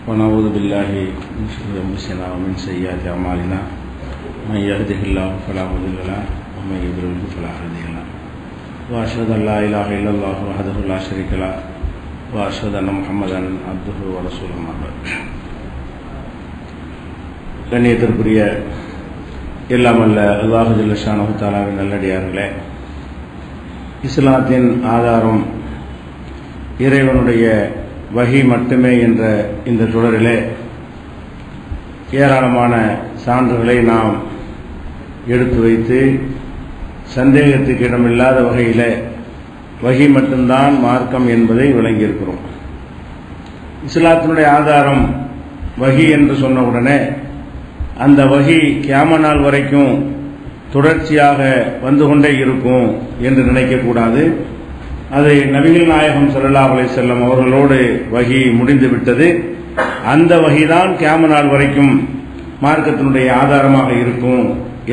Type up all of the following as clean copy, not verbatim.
ونعوذ بالله من شرور أنفسنا ومن سيئات أعمالنا من يهده الله فلا مضل له ومن يضلل فلا هادي له وأشهد أن لا إله إلا الله وحده لا شريك له وأشهد أن محمدا عبده ورسوله أما بعد. கண்ணியத்திற்குரிய எல்லாம் அல்ல அல்லாஹ் ஜல்ல ஷானஹு தஆலாவின் நல்லடியார்களே, இஸ்லாத்தின் ஆதாரம் இறைவனுடைய வஹி மட்டுமே என்ற இந்த தொடரிலே ஏராளமான சான்றுகளை நாம் எடுத்து வைத்து சந்தேகத்துக்கு இடமில்லாத வகையில் வஹி மட்டும்தான் மார்க்கம் என்பதை விளங்கியிருக்கிறோம். இஸ்லாத்தினுடைய ஆதாரம் வஹி என்று சொன்னவுடனே அந்த வஹி கியாம நாள் வரைக்கும் தொடர்ச்சியாக வந்து கொண்டே இருக்கும் என்று நினைக்கக்கூடாது. அது நபிகள் நாயகம் ஸல்லல்லாஹு அலைஹி வஸல்லம் அவர்களோடு வஹி முடிந்து விட்டது. அந்த வஹிதான் கியாம நாள் வரைக்கும் மார்க்கத்தினுடைய ஆதாரமாக இருக்கும்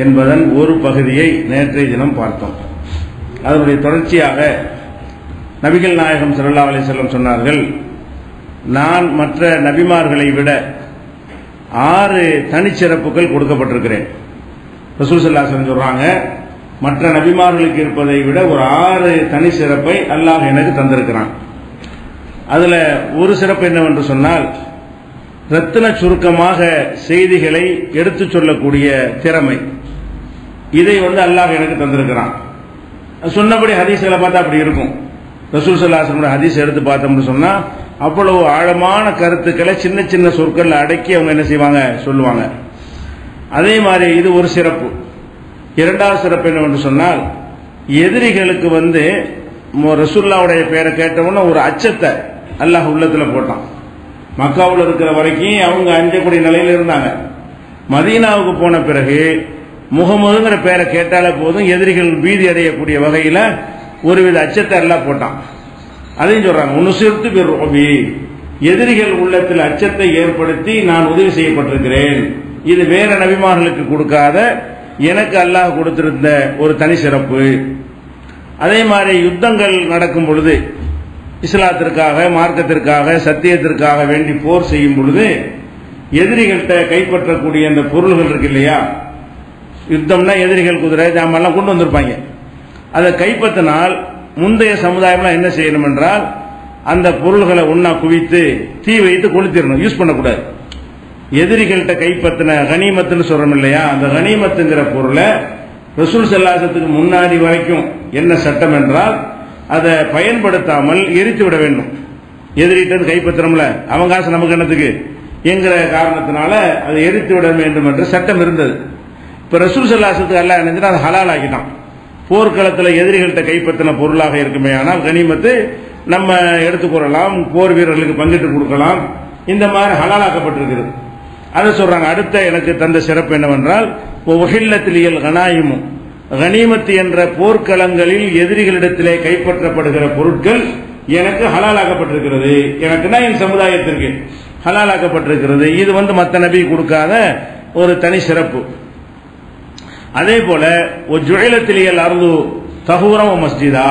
என்பதன் ஒரு பகுதியை நேற்றைய தினம் பார்த்தோம். அதனுடைய தொடர்ச்சியாக நபிகள் நாயகம் ஸல்லல்லாஹு அலைஹி வஸல்லம் சொன்னார்கள், நான் மற்ற நபிமார்களை விட 6 தனிச்சிறப்புகள் கொடுக்கப்பட்டிருக்கிறேன். ரசூல் ஸல்லல்லாஹு அலைஹி வஸல்லம் சொல்றாங்க, மற்ற நபிமார்களுக்கு இருப்பதை விட ஒரு 6 தனி சிறப்பை அல்லாஹ் எனக்கு தந்திருக்கிறான். அதுல ஒரு சிறப்பு என்னவென்று சொன்னால், ரத்தின சுருக்கமாக செய்திகளை எடுத்துச் சொல்லக்கூடிய திறமை. இதை அல்லாஹ் எனக்கு தந்திருக்கிறான். சொன்னபடி ஹதீஸ்களை பார்த்தா அப்படி இருக்கும். ரசூல் ஸல்லல்லாஹு அலைஹி வஸல்லம் ஹதீஸ் எடுத்து பார்த்தோம்னு சொன்னா அவ்வளவு ஆழமான கருத்துக்களை சின்ன சின்ன சொற்கள் அடக்கி அவங்க என்ன செய்வாங்க, சொல்லுவாங்க. அதே மாதிரி இது ஒரு சிறப்பு. இரண்டாவது சிறப்பு என்னவென்று சொன்னால், எதிரிகளுக்கு ரசூலுல்லாஹ்வுடைய பெயரை கேட்டவுடனே ஒரு அச்சத்தை அல்லாஹ் உள்ளத்துல போட்டான். மக்காவில் இருக்கிற வரைக்கும் அவங்க அஞ்சக்கூடிய நிலையில இருந்தாங்க. மதீனாவுக்கு போன பிறகு முகமதுங்கிற பெயரை கேட்டாலே போதும் எதிரிகள் பீதி அடையக்கூடிய வகையில ஒருவித அச்சத்தை எல்லாம் போட்டான். அதையும் சொல்றாங்க, உனுசிர்து பிர்ருபி, எதிரிகள் உள்ளத்தில் அச்சத்தை ஏற்படுத்தி நான் உதவி செய்யப்பட்டிருக்கிறேன். இது வேற நபிமார்களுக்கு கொடுக்காத எனக்கு அல்லாஹ் கொடுத்திருந்த ஒரு தனி சிறப்பு. அதே மாதிரி யுத்தங்கள் நடக்கும் பொழுது, இஸ்லாத்திற்காக, மார்க்கத்திற்காக, சத்தியத்திற்காக வேண்டி போர் செய்யும் பொழுது எதிரிகள்கிட்ட கைப்பற்றக்கூடிய அந்த பொருள்கள் இருக்கு இல்லையா, யுத்தம்னா எதிரிகள் குதிரை ஜாமெல்லாம் கொண்டு வந்திருப்பாங்க. அதை கைப்பற்றினால் முந்தைய சமுதாயம்லாம் என்ன செய்யணும் என்றால், அந்த பொருள்களை ஒன்னா குவித்து தீ வைத்து கொளுத்திடணும், யூஸ் பண்ணக்கூடாது. எதிரிகள்கிட்ட கைப்பற்றின கனிமத்துன்னு சொல்றோம் இல்லையா, அந்த கனிமத்துங்கிற பொருளை ரசூல் ஸல்லல்லாஹு அலைஹி வஸல்லம் முன்னாடி வரைக்கும் என்ன சட்டம் என்றால், அதை பயன்படுத்தாமல் எரித்து விட வேண்டும். எதிரிட்டு கைப்பற்றணும்ல, அவங்க காசு நமக்கு என்னத்துக்கு என்கிற காரணத்தினால அதை எரித்து விட வேண்டும் என்ற சட்டம் இருந்தது. இப்ப ரசூல் ஸல்லல்லாஹு அலைஹி வஸல்லம் அல்லாஹ் நினைச்சு அதை ஹலால் ஆக்கிட்டான். போர்க்களத்தில் எதிரிகள்கிட்ட கைப்பற்றின பொருளாக இருக்குமே ஆனால் கனிமத்து நம்ம எடுத்துக்கொள்ளலாம், போர் வீரர்களுக்கு பங்கிட்டு கொடுக்கலாம், இந்த மாதிரி ஹலாலாக்கப்பட்டிருக்கிறது. அதை சொல்றாங்க. அடுத்த எனக்கு தந்த சிறப்பு என்னவென்றால், உஹில்லத்திலியல் கனாயிமும், கனிமத்து என்ற போர்க்களங்களில் எதிரிகளிடத்திலே கைப்பற்றப்படுகிற பொருட்கள் எனக்கு ஹலாலாக்கப்பட்டிருக்கிறது. எனக்குன்னா என் சமுதாயத்திற்கு ஹலாலாக்கப்பட்டிருக்கிறது. இது மற்ற நபி கொடுக்காத ஒரு தனி சிறப்பு. அதே போல ஜுஇலத்திலியல் அர்து தஹூரம் மஸ்ஜிதா,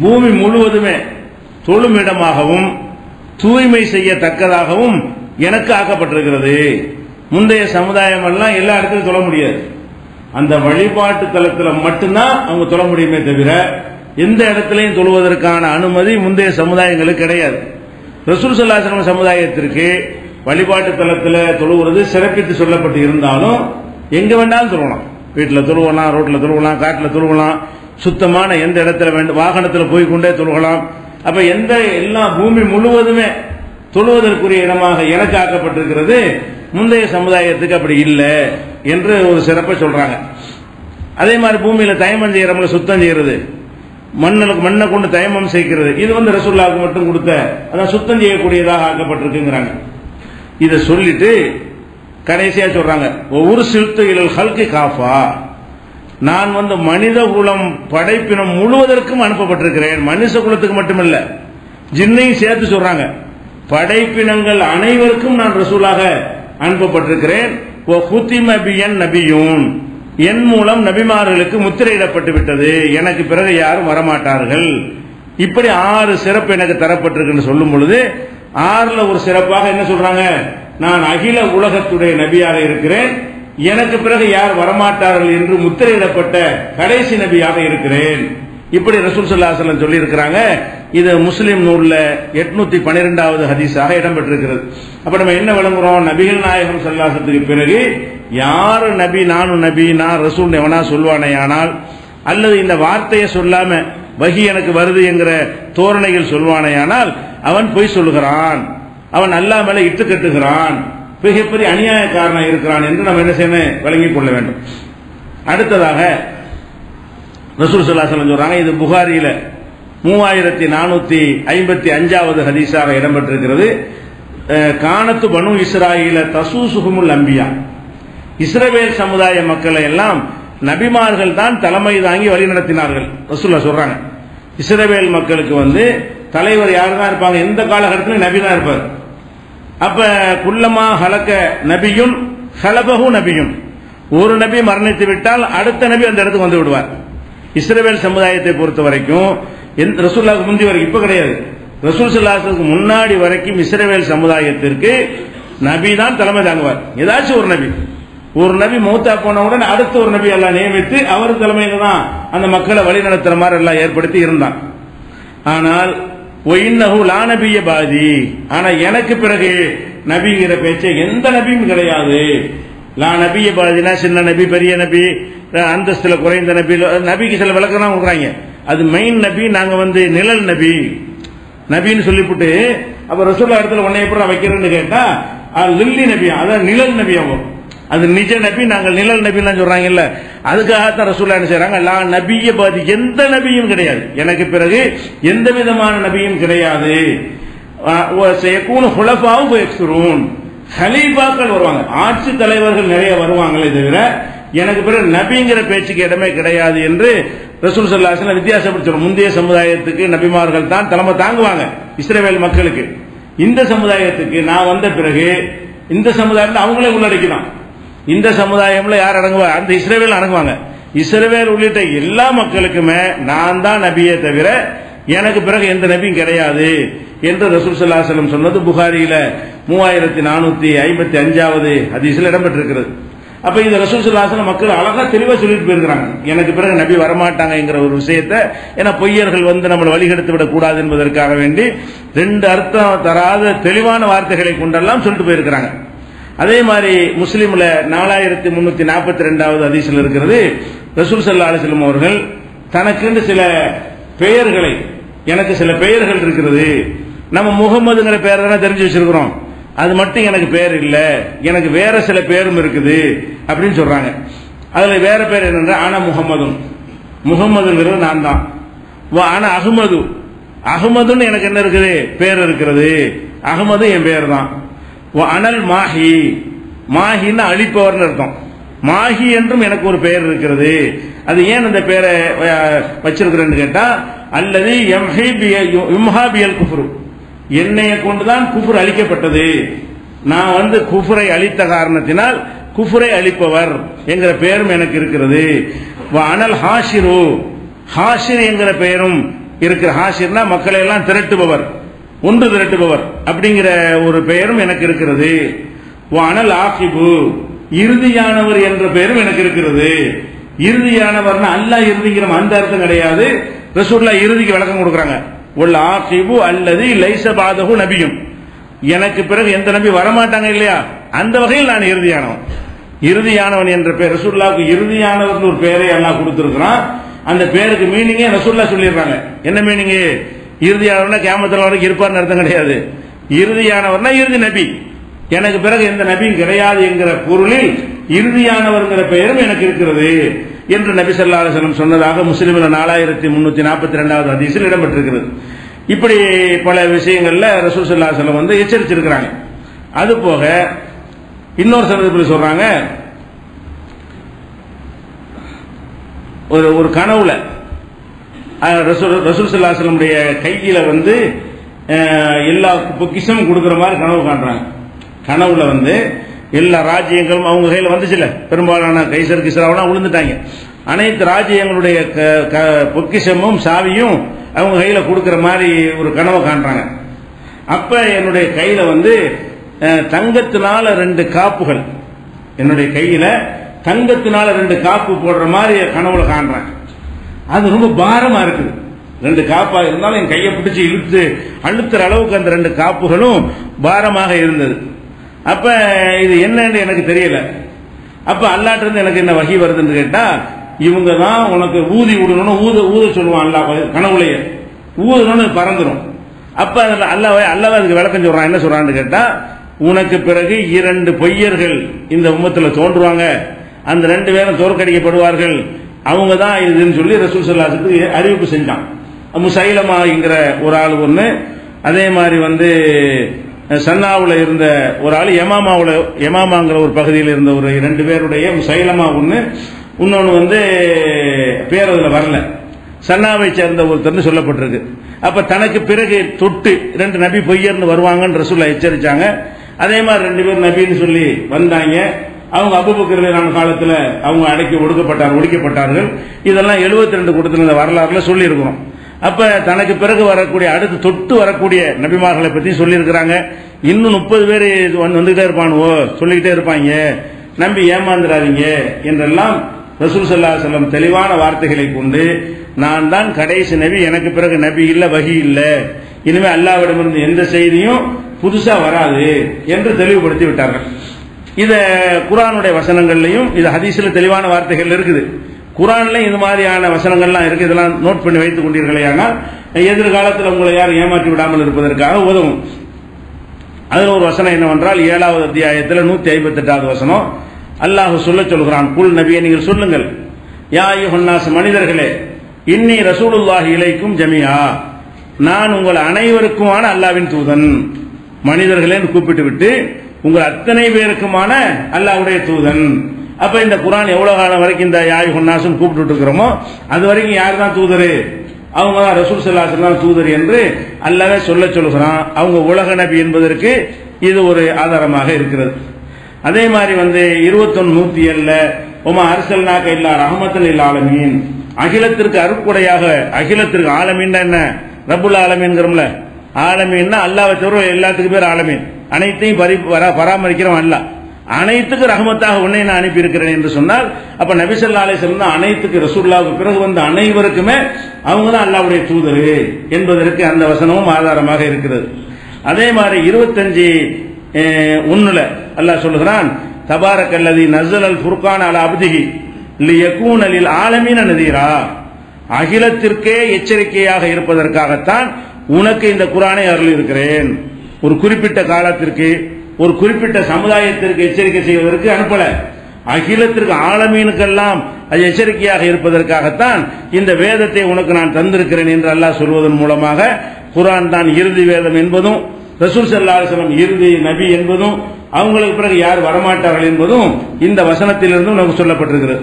பூமி முழுவதுமே தொழுமிடமாகவும் தூய்மை செய்யத்தக்கதாகவும் எனக்கு ஆக்கப்பட்டிருக்கிறது. முந்தைய சமுதாயம் எல்லாம் எல்லா இடத்திலும் தொழ முடியாது. அந்த வழிபாட்டு தலத்தில் மட்டும்தான் அவங்க தொழ முடியுமே தவிர எந்த இடத்திலையும் தொழுவதற்கான அனுமதி முந்தைய சமுதாயங்களுக்கு கிடையாது. ரசூல் ஸல்லல்லாஹு அலைஹி வஸல்லம் சமுதாயத்திற்கு வழிபாட்டு தலத்தில் தொழுவது சிறப்பித்து சொல்லப்பட்டு இருந்தாலும் எங்க வேண்டாலும் தொழுவலாம். வீட்டில் தொழுவலாம், ரோட்டில் தொழுவலாம், காட்டில் தொழுவலாம், சுத்தமான எந்த இடத்துல வேண்டும் வாகனத்தில் போய் கொண்டே தொழுகலாம். அப்ப எல்லா பூமி முழுவதுமே தொழுவதற்குரிய இடமாக எனக்கு ஆக்கப்பட்டிருக்கிறது. முந்தைய சமுதாயத்துக்கு அப்படி இல்லை என்று ஒரு சிறப்பை சொல்றாங்க. அதே மாதிரி பூமியில தயமம் செய்யறவங்களை சுத்தம் செய்யறது, மண்ணை கொண்டு தயமம் செய்கிறது, இது ரசூலுல்லாஹ்வுக்கு மட்டும் கொடுத்த அதான் சுத்தம் செய்யக்கூடியதாக ஆக்கப்பட்டிருக்குங்கிறாங்க. இதை சொல்லிட்டு கடைசியா சொல்றாங்க, ஒவ்வொரு சிறுத்தைகள் ஹல்கி காஃபா, நான் மனித குலம் படைப்பினம் முழுவதற்கும் அனுப்பப்பட்டிருக்கிறேன். மனுஷ குலத்துக்கு மட்டுமல்ல, ஜின்னையும் சேர்த்து சொல்றாங்க. படைப்பினங்கள் அனைவருக்கும் நான் ரசூலாக அனுப்பப்பட்டிருக்கிறேன். நபியூன், என் மூலம் நபிமார்களுக்கு முத்திரையிடப்பட்டு விட்டது, எனக்கு பிறகு யாரும் வரமாட்டார்கள். இப்படி 6 சிறப்பு எனக்கு தரப்பட்டிருக்குன்னு சொல்லும் பொழுது 6ல ஒரு சிறப்பாக என்ன சொல்றாங்க, நான் அகில உலகத்துடைய நபியாக இருக்கிறேன், எனக்கு பிறகு யார் வரமாட்டார்கள் என்று முத்திரையிடப்பட்ட கடைசி நபியாக இருக்கிறேன். இப்படி ரசூல் ஸல்லல்லாஹு அலைஹி வஸல்லம் சொல்லி இருக்கிறாங்க. இது முஸ்லிம் நூல்ல 812வது ஹதீஸாக இடம்பெற்றிருக்கிறது. அப்ப நம்ம என்ன விளங்குறோம், நபிகள் நாயகம் ஸல்லல்லாஹு அலைஹி வஸல்லத்துக்கு பிறகு யாரு நபி, நானும் நபி, நான் ரசூல் எவனா சொல்வானேயானால், அல்லது இந்த வார்த்தையை சொல்லாம வஹி எனக்கு வருது என்கிற தோரணைகள் சொல்வானேயானால் அவன் பொய் சொல்லுகிறான், அவன் அல்லாஹ் மேல இட்டு கட்டுகிறான், மிகப்பெரிய அநியாயக்காரனா இருக்கிறான் என்று நம்ம என்ன செய்யணும், விளங்கிக் கொள்ள வேண்டும். அடுத்ததாக ரசூல் ஸல்லல்லாஹு அலைஹி வஸல்லம் சொல்றாங்க, இது புகாரியில 3455வது ஹதீஸாக இடம்பெற்றிருக்கிறது. கானத்து பனு இஸ்ராயீல தசூசுஹுமுல் அம்பியா, இஸ்ரவேல் சமுதாய மக்களை எல்லாம் நபிமார்கள் தான் தலைமை தாங்கி வழி நடத்தினார்கள். ரசூலுல்லாஹ் சொல்றாங்க, இஸ்ரவேல் மக்களுக்கு தலைவர் யாரு தான் இருப்பாங்க, எந்த காலகட்டத்திலும் நபி தான் இருப்பார். அப்ப குல்லமா ஹலக நபியும் ஹலபஹு நபியும், ஒரு நபி மரணித்து விட்டால் அடுத்த நபி அந்த இடத்துக்கு வந்து விடுவார். இஸ்ரவேல் சமுதாயத்தை பொறுத்த வரைக்கும் ரசூலுல்லாஹ்வுக்கு முந்தி வரைக்கும், இப்ப கிடையாது, ரசூல் ஸல்லல்லாஹு அலைஹி வஸல்லம் முன்னாடி வரைக்கும் இஸ்ரவேல் சமுதாயத்திற்கு நபி தான் தலைமை தாங்குவார். ஏதாச்சும் ஒரு நபி மௌத்தா போனவுடன் அடுத்த ஒரு நபி எல்லாம் நியமித்து அவர் தலைமையில தான் அந்த மக்களை வழி நடத்துற மாதிரி எல்லாம் ஏற்படுத்தி இருந்தான். ஆனால் ஒயின்னஹு லா நபிய பாதி, ஆனா எனக்கு பிறகு நபிங்கிற பேச்சை எந்த நபியும் கிடையாது. லா நபிய பாதினா சின்ன நபி, பெரிய நபி, அந்தஸ்துல குறைந்த நபி, நபிக்கு சில விளக்கம் கொடுக்குறாங்க. அது மெயின் நபி, நாங்க நிழல் நபி நபின்னு சொல்லிவிட்டு, அப்ப ரசூலுல்லாஹ் இடத்துல உன்னை எப்படி வைக்கிறேன்னு கேட்டா லில்லி நபி, அதான் நிழல் நபி ஆகும். அது நிஜ நபி, நாங்கள் நிழல் நபின்னு சொல்றாங்கல்ல, அதுக்காகத்தான் ரசூலுல்லாஹ் என்ன செய்றாங்க, லா நபிய பாதி, எந்த நபியும் கிடையாது, எனக்கு பிறகு எந்த விதமான நபியும் கிடையாது. ஹலீஃபாக்கள் வருவாங்க, ஆட்சி தலைவர்கள் நிறைய வருவாங்களே தவிர எனக்கு பிறகு நபிங்கிற பேச்சுக்கு இடமே கிடையாது என்று ரசூல் ஸல்லல்லாஹு அலைஹி வஸல்லம் வித்தியாசப்படுத்துறோம். முந்தைய சமுதாயத்துக்கு நபிமார்கள் தான் தலைமை தாங்குவாங்க இஸ்ரவேல் மக்களுக்கு. இந்த சமுதாயத்துக்கு நான் வந்த பிறகு இந்த சமுதாயத்தில் அவங்களே உள்ளடக்கிதான். இந்த சமுதாயம்ல யார் அடங்குவா, அந்த இஸ்ரவேல் அடங்குவாங்க. இஸ்ரவேல் உள்ளிட்ட எல்லா மக்களுக்குமே நான் தான் நபியே தவிர எனக்கு பிறகு எந்த நபியும் கிடையாது என்று ரசூல் ஸல்லல்லாஹு அலைஹி வஸல்லம் சொன்னது புகாரியில 3455வது ஹதீஸில் இடம்பெற்றிருக்கிறது. அப்ப இந்த ரசூல் ஸல்லல்லாஹு அலைஹி வஸல்லம் மக்கள் அழகா தெளிவா சொல்லிட்டு போயிருக்கிறாங்க, எனக்கு பிறகு நபி வரமாட்டாங்கிற ஒரு விஷயத்தை. ஏன்னா பொய்யர்கள் நம்மளை வழிகெடுத்து விடக் கூடாது என்பதற்காக வேண்டி 2 அர்த்தம் தராத தெளிவான வார்த்தைகளை கொண்டெல்லாம் சொல்லிட்டு போயிருக்கிறாங்க. அதே மாதிரி முஸ்லிம்ல 4342வது ஹதீஸில் இருக்கிறது, ரசூல் ஸல்லல்லாஹு அலைஹி வஸல்லம் அவர்கள் தனக்கு சில பெயர்களை, எனக்கு சில பெயர்கள் இருக்கிறது, நம்ம முகமதுங்கிற பெயர் தானே தெரிஞ்சு வச்சிருக்கிறோம், அது மட்டும் எனக்கு பேர் இல்ல, எனக்கு வேற சில பேரும் இருக்குது அப்படின்னு சொல்றாங்க. அதுல வேற பேர் என்னன்னா, ஆனா முகமதுங்கிறது நான் தான். ஆனா அகமதுன்னு எனக்கு என்ன இருக்குது, பேர் இருக்கிறது, அகமது என் பேர் தான். அனல் மாஹின்னு அழிப்பவர்னு அர்த்தம். மாஹி என்றும் எனக்கு ஒரு பெயர் இருக்கிறது. அது ஏன் அந்த பெயரை வச்சிருக்கிறேன்னு கேட்டா, அல்லது யும்ஹாபியல் குஃப்ரு, என்னைய கொண்டுதான் குஃப்ர் அழிக்கப்பட்டது, நான் குஃப்ரை அழித்த காரணத்தினால் குஃப்ரை அழிப்பவர் என்கிற பெயரும் எனக்கு இருக்கிறது. அனல் ஹாஷிர் என்கிற பெயரும் இருக்கிற, ஹாஷிர்னா மக்களை எல்லாம் திரட்டுபவர், ஒன்று திரட்டுபவர் அப்படிங்கிற ஒரு பெயரும் எனக்கு இருக்கிறது. அனல் ஆகிபு, இறுதியானவர் என்ற பெயரும் எனக்கு இருக்கிறது. இறுதியானவர்னா அல்லாஹ் இறுதிங்கிற அந்த அர்த்தம் கிடையாது. ரசூலுல்லாஹ் இறுதிக்கு விளக்கம் கொடுக்குறாங்க, ஒல் ஆகிபு அல்லது லைஸ பாதஹு நபியும், எனக்கு பிறகு எந்த நபி வரமாட்டாங்க இல்லையா, அந்த வகையில் நான் இறுதியானவன் என்ற பெயர். ரசூலுல்லாஹ்வுக்கு இறுதியானவர் ஒரு பெயரை அல்லாஹ் கொடுத்திருக்கிறான். அந்த பேருக்கு மீனிங்கே ரசூலுல்லாஹ் சொல்லிடுறாங்க. என்ன மீனிங், இறுதியானவர்னா கியாமத் வரைக்கும் இருப்பார்னு அர்த்தம் கிடையாது. இறுதியானவர்னா இறுதி நபி, எனக்கு பிறகு எந்த நபியும் கிடையாது என்கிற பொருளில் இறுதியானவர்ங்கிற பெயரும் எனக்கு இருக்கிறது என்று நபி ஸல்லல்லாஹு அலைஹி வஸல்லம் சொன்னதாக முஸ்லிம்ல 4342வது ஹதீஸில் இடம்பெற்றிருக்கிறது. இப்படி பல விஷயங்கள்ல ரசூல் ஸல்லல்லாஹு அலைஹி வஸல்லம் எச்சரிச்சிருக்கிறாங்க. அது போக இன்னொரு சந்தர்ப்பத்தில் சொல்றாங்க, ஒரு கனவுல ரசூல் ஸல்லல்லாஹு அலைஹி வஸல்லம் கையில எல்லா பொக்கிஷமும் கொடுக்கிற மாதிரி கனவு காண்றாங்க. கனவுல எல்லா ராஜ்யங்களும் அவங்க கையில் வந்துச்சுல, பெரும்பாலான கைசர் கிஸ்ராவெல்லாம் விழுந்துட்டாங்க. அனைத்து ராஜ்யங்களுடைய பொக்கிஷமும் சாவியும் அவங்க கையில கொடுக்கிற மாதிரி ஒரு கனவை காண்றாங்க. அப்ப என்னுடைய கையில தங்கத்தினால 2 காப்புகள், என்னுடைய கையில தங்கத்தினால 2 காப்பு போடுற மாதிரி கனவுல காண்றேன். அது ரொம்ப பாரமா இருக்குது. 2 காப்பா இருந்தாலும் என் கையை பிடிச்சு இழுத்து அழுத்துற அளவுக்கு அந்த 2 காப்புகளும் பாரமாக இருந்தது. அப்ப இது என்னன்னு எனக்கு தெரியல. அப்ப அல்லாஹ்ட்ட இருந்து எனக்கு என்ன வஹி வருதுன்னு கேட்டா, இவங்க தான் உனக்கு ஊதி விடணும்னு ஊத சொல்லுவான் அல்லாஹ் கனவுலையே. ஊதணும்னு பறந்துடும். அப்ப அல்லாஹ் அதுக்கு விளக்கம் சொல்றான். என்ன சொல்றான்னு கேட்டா, உனக்கு பிறகு 2 பொய்யர்கள் இந்த உம்மத்துல தோன்றுவாங்க, அந்த 2 பேரும் தோற்கடிக்கப்படுவார்கள், அவங்க தான் இதுன்னு சொல்லி ரசூல் ஸல்லல்லாஹு அலைஹி வஸல்லம் அறிவிப்பு செஞ்சான். முசைலமாங்கிற ஒரு ஆள் ஒன்று, அதே மாதிரி சன்னாவுல இருந்த ஒரு ஆள், யமாமாங்கிற ஒரு பகுதியில் இருந்த ஒரு 2 பேருடைய முசைலமா ஒன்று, இன்னொன்று பேர் அதுல வரல, சன்னாவை சேர்ந்த ஒருத்தர் சொல்லப்பட்டிருக்கு. அப்ப தனக்கு பிறகு தொட்டு 2 நபி பொய்யர்னு வருவாங்கன்னு ரசூலுல்லாஹ் எச்சரிச்சாங்க. அதே மாதிரி 2 பேர் நபின்னு சொல்லி வந்தாங்க. அவங்க அபூபக்கர் ரலியல்லாஹு காலத்துல அவங்க ஒடுக்கப்பட்டார்கள். இதெல்லாம் 72 கூட்டத்தில் இந்த வரலாறுல சொல்லி இருக்கிறோம். அப்ப தனக்கு பிறகு வரக்கூடிய அடுத்து தொட்டு வரக்கூடிய நபிமார்களை பத்தி சொல்லி இருக்கிறாங்க. இன்னும் 30 பேர் வந்துகிட்டே இருப்பானுவோ, சொல்லிக்கிட்டே இருப்பாங்க, நம்பி ஏமாந்துடாதீங்க என்றெல்லாம் ரசூல் ஸல்லல்லாஹு அலைஹி வஸல்லம் தெளிவான வார்த்தைகளை கொண்டு, நான் தான் கடைசி நபி, எனக்கு பிறகு நபி இல்ல, வஹி இல்ல, இனிமே அல்லாஹ்விடமிருந்து எந்த செய்தியும் புதுசா வராது என்று தெளிவுபடுத்தி விட்டார்கள். இத குர்ஆனுடைய வசனங்கள்லையும், இது ஹதீஸ்ல தெளிவான வார்த்தைகள் இருக்குது. குர்ஆன்ல இது மாதிரியான வசனங்கள்லாம் இருக்கு. இதெல்லாம் நோட் பண்ணி வைத்துக் கொண்டீர்களேயானால் எதிர்காலத்தில் உங்களை யாரும் ஏமாற்றி விடாமல் இருப்பதற்காக உதவும். அதில் ஒரு வசனம் என்னவென்றால் 7வது அத்தியாயத்தில் 158வது வசனம், அல்லாஹ் சொல்கிறான், குல் நபியே நீங்கள் சொல்லுங்கள், யா அய்யுஹன்னாஸ் மனிதர்களே, இன்னி ரசூலுல்லாஹி இலைக்கும் ஜமீஆ, நான் உங்கள் அனைவருக்குமான அல்லாஹ்வின் தூதன். மனிதர்களேன்னு கூப்பிட்டு விட்டு உங்கள் அத்தனை பேருக்குமான அல்லாஹ்வுடைய தூதன். அப்ப இந்த குர்ஆன் எவ்வளவு காலம் வரைக்கும் இந்த யா அய்யுஹன்னாஸ் கூப்பிட்டு இருக்கிறோமோ அது வரைக்கும் யார் தான் தூதர்? அவங்க தான் ரசூல் ஸல்லல்லாஹு அலைஹி வஸல்லம் தூதர் என்று அல்லாஹ்வே சொல்கிறான். அவங்க உலக நபி என்பதற்கு இது ஒரு ஆதாரமாக இருக்கிறது. அதே மாதிரி 21:107 ஒமா அர்சல்நாக இல்லா ரஹ்மத்தல் லில் ஆலமீன், அகிலத்திற்கு அருட்கொடையாக, அகிலத்திற்கு ஆலமீன் என்ன, ரப்புல் ஆலமீன்ங்கறோம்ல, ஆலமீன்னா அல்லாஹ்வை தவிர எல்லாத்துக்கும் பேர் ஆலமீன், அனைத்தையும் பராமரிக்கிறவன் அல்லாஹ், அனைத்துக்கு ரஹ்மத்தாக உன்னை நான் அனுப்பி இருக்கிறேன் என்று சொன்னால், அப்ப நபி ஸல்லல்லாஹு அலைஹி வஸல்லம் தான் அனைத்துக்கு, ரசூலுல்லாஹ்வுக்கு பிறகு வந்த அனைவருக்குமே அவங்க தான் அல்லாஹ்வுடைய தூதர் என்பதற்கு அந்த வசனமும் ஆதாரமாக இருக்கிறது. அதே மாதிரி 25:1 அல்லாஹ் சொல்லுகிறான், தபாரக்கல்லதி நஸலல் ஃபுர்கான அலா அப்திஹி லியகூன லில் ஆலமீன நதீரா, அகிலத்திற்கே எச்சரிக்கையாக இருப்பதற்காகத்தான் உனக்கு இந்த குர்ஆனை அருளி இருக்கிறேன். ஒரு குறிப்பிட்ட காலத்திற்கு, ஒரு குறிப்பிட்ட சமுதாயத்திற்கு எச்சரிக்கை செய்வதற்கு அனுப்பல, அகிலத்திற்கு ஆலமீனுக்கெல்லாம் அது எச்சரிக்கையாக இருப்பதற்காகத்தான் இந்த வேதத்தை உனக்கு நான் தந்திருக்கிறேன் என்று அல்லாஹ் சொல்வதன் மூலமாக குர்ஆன் தான் இறுதி வேதம் என்பதும், ரசூல் ஸல்லல்லாஹு அலைஹி வஸல்லம் இறுதி நபி என்பதும், அவங்களுக்கு பிறகு யார் வரமாட்டார்கள் என்பதும் இந்த வசனத்திலிருந்து நமக்கு சொல்லப்பட்டிருக்கிறது.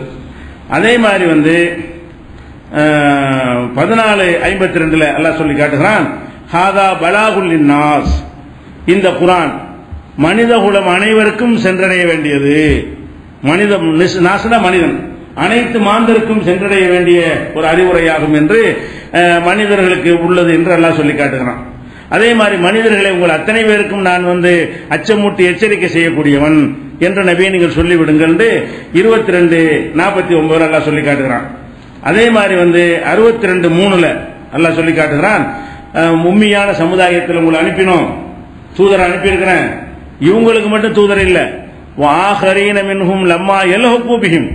அதே மாதிரி 14:52 அல்லாஹ் சொல்லி காட்டுகிறான், ஹாதா பலாகுல் லின்னாஸ், இந்த குர்ஆன் மனித குலம் அனைவருக்கும் சென்றடைய வேண்டியது. மனிதன் அனைத்து மாந்தருக்கும் சென்றடைய வேண்டிய ஒரு அறிவுரையாகும் என்று மனிதர்களுக்கு உள்ளது என்று அல்லாஹ் சொல்லி காட்டுகிறான். அதே மாதிரி மனிதர்களை உங்கள் அத்தனை பேருக்கும் நான் அச்சமூட்டி எச்சரிக்கை செய்யக்கூடியவன் என்ற நபியை நீங்கள் சொல்லிவிடுங்கள் என்று 22:49 அல்லாஹ் சொல்லி காட்டுகிறான். அதே மாதிரி 62:3 அல்லாஹ் சொல்லி காட்டுகிறான், உம்மியான சமுதாயத்தில் உங்களை அனுப்பினோம், தூதரை அனுப்பியிருக்கிறேன், இவங்களுக்கு மட்டும் தூதர் இல்ல, வாஹரீன மின்ஹும் லம்மா யல்ஹகு பிஹிம்,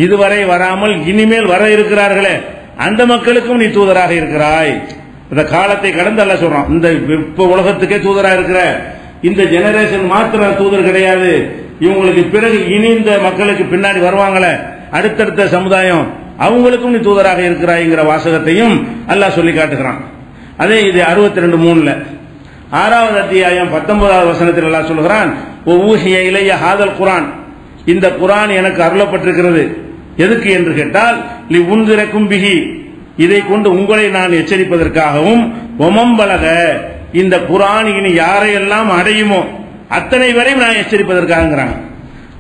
இதுவரை வராமல் இனிமேல் வர இருக்கிறார்களே அந்த மக்களுக்கும் நீ தூதராக இருக்கிறாய். இந்த காலத்தை கடந்து அல்லாஹ் சொல்றான், இந்த இப்ப உலகத்துக்கே தூதராக இருக்கிற இந்த ஜெனரேஷன் மாத்திரம் தூதர் கிடையாது, இவங்களுக்கு பிறகு இனி இந்த மக்களுக்கு பின்னாடி வருவாங்களே அடுத்தடுத்த சமுதாயம், அவங்களுக்கும் நீ தூதராக இருக்கிறாய்ங்கிற வாசகத்தையும் அல்லாஹ் சொல்லி காட்டுகிறான். அதே இது 62:3 6வது அத்தியாயம் 19வது வசனத்தில் அல்லாஹ் சொல்கிறான், ஊஹிய இலைய ஹாதல் குர்ஆன், இந்த குர்ஆன் எனக்கு அருளப்பட்டிருக்கிறது. எதுக்கு என்று கேட்டால், லி உன்திரக்கும் பிஹி, இதை கொண்டு உங்களை நான் எச்சரிப்பதற்காகவும், ஒமம்பலக, இந்த குர்ஆன் இனி யாரையெல்லாம் அடையுமோ அத்தனை வரையும் நான் எச்சரிப்பதற்காக.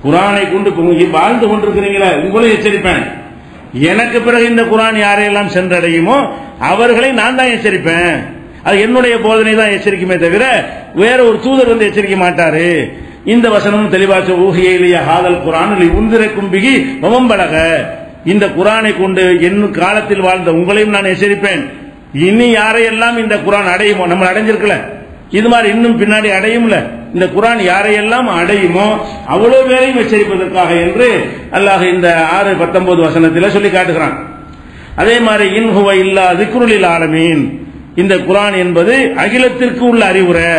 குர்ஆனை கொண்டு வாழ்ந்து கொண்டிருக்கிறீங்களா, உங்களை எச்சரிப்பேன். எனக்கு பிறகு இந்த குர்ஆன் யாரையெல்லாம் சென்றடையுமோ அவர்களை நான் தான் எச்சரிப்பேன். அது என்னுடைய போதனை தான் எச்சரிக்குமே தவிர வேற ஒரு தூதர் வந்து எச்சரிக்க மாட்டாரு. இந்த வசனமும் தெளிவாச்சு. ஊஹிய ஹாதல் குர்ஆன் லியுன்திரக்கும் பிஹி வமம்பலக, இந்த குர்ஆனை கொண்டு என் காலத்தில் வாழ்ந்த உங்களையும் நான் எச்சரிப்பேன். இனி யாரையெல்லாம் இந்த குர்ஆன் அடையுமோ, நம்ம அடைஞ்சிருக்கல, இது மாதிரி இன்னும் பின்னாடி அடையும்ல, இந்த குர்ஆன் யாரையெல்லாம் அடையுமோ அவ்வளவு பேரையும் எச்சரிப்பதற்காக என்று அல்லாஹ் இந்த 6:19 வசனத்தில் சொல்லி காட்டுகிறான். அதே மாதிரி இன் ஹுவ இல்லா திக்ருல் லில் ஆலமீன், இந்த குர்ஆன் என்பது அகிலத்திற்கு உள்ள அறிவுரை,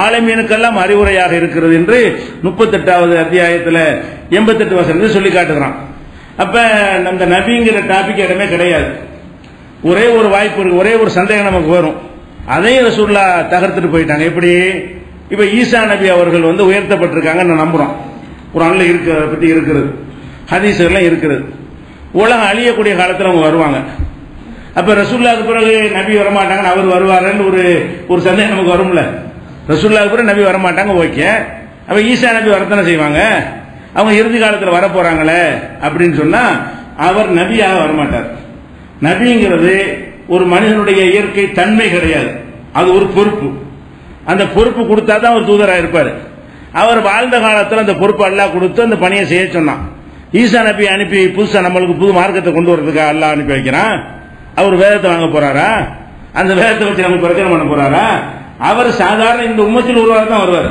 ஆலமீனுக்கெல்லாம் அறிவுரையாக இருக்கிறது என்று 38வது அத்தியாயத்தில் 88 வசனத்தில் சொல்லி காட்டுகிறான். அப்ப அந்த நபிங்கிற டாபிக் இடமே கிடையாது. ஒரே ஒரு வாய்ப்பு இருக்கு, ஒரே ஒரு சந்தேகம் நமக்கு வரும். அதையும் ரசூலுல்லாஹ் தகர்த்துட்டு போயிட்டாங்க. எப்படி? இப்ப ஈசா நபி அவர்கள் வந்து உயர்த்தப்பட்டிருக்காங்க நான் நம்புறோம். குர்ஆன்ல இருக்கு, அதை பத்தி இருக்கிறது, ஹதீஸ்ல இருக்கிறது. உலகம் அழியக்கூடிய காலத்தில் அவங்க வருவாங்க. அப்ப ரசூலுல்லாஹ்க்கு பிறகு நபி வரமாட்டாங்கன்னு அவர் வருவாருன்னு ஒரு சந்தேகம் நமக்கு வரும்ல. ரசூலுல்லாஹ்க்கு பிறகு நபி வரமாட்டாங்க, ஓகே. அப்ப ஈசா நபி வரத்தானே செய்வாங்க, அவங்க இறுதி காலத்தில் வர போறாங்களே அப்படின்னு சொன்னா அவர் நபியாக வரமாட்டார். நபிங்கிறது ஒரு மனிதனுடைய இயற்கை தன்மை கிடையாது, அது ஒரு பொறுப்பு. அந்த பொறுப்பு கொடுத்தா தான் ஒரு தூதராக இருப்பார். அவர் வாழ்ந்த காலத்தில் அந்த பொறுப்பு அல்லாஹ் கொடுத்து அந்த பணியை செய்ய சொன்னான். ஈசா நபி அனுப்பி புதுசா நம்மளுக்கு புது மார்க்கத்தை கொண்டு வரதுக்கு அல்லாஹ் அனுப்பி வைக்கிறான். அவர் வேதத்தை வாங்க போறாரா? அந்த வேதத்தை வச்சு நமக்கு பிரச்சனை பண்ண போறாரா? அவர் சாதாரண இந்த உம்மத்தில் ஒருவர் தான் வருவார்,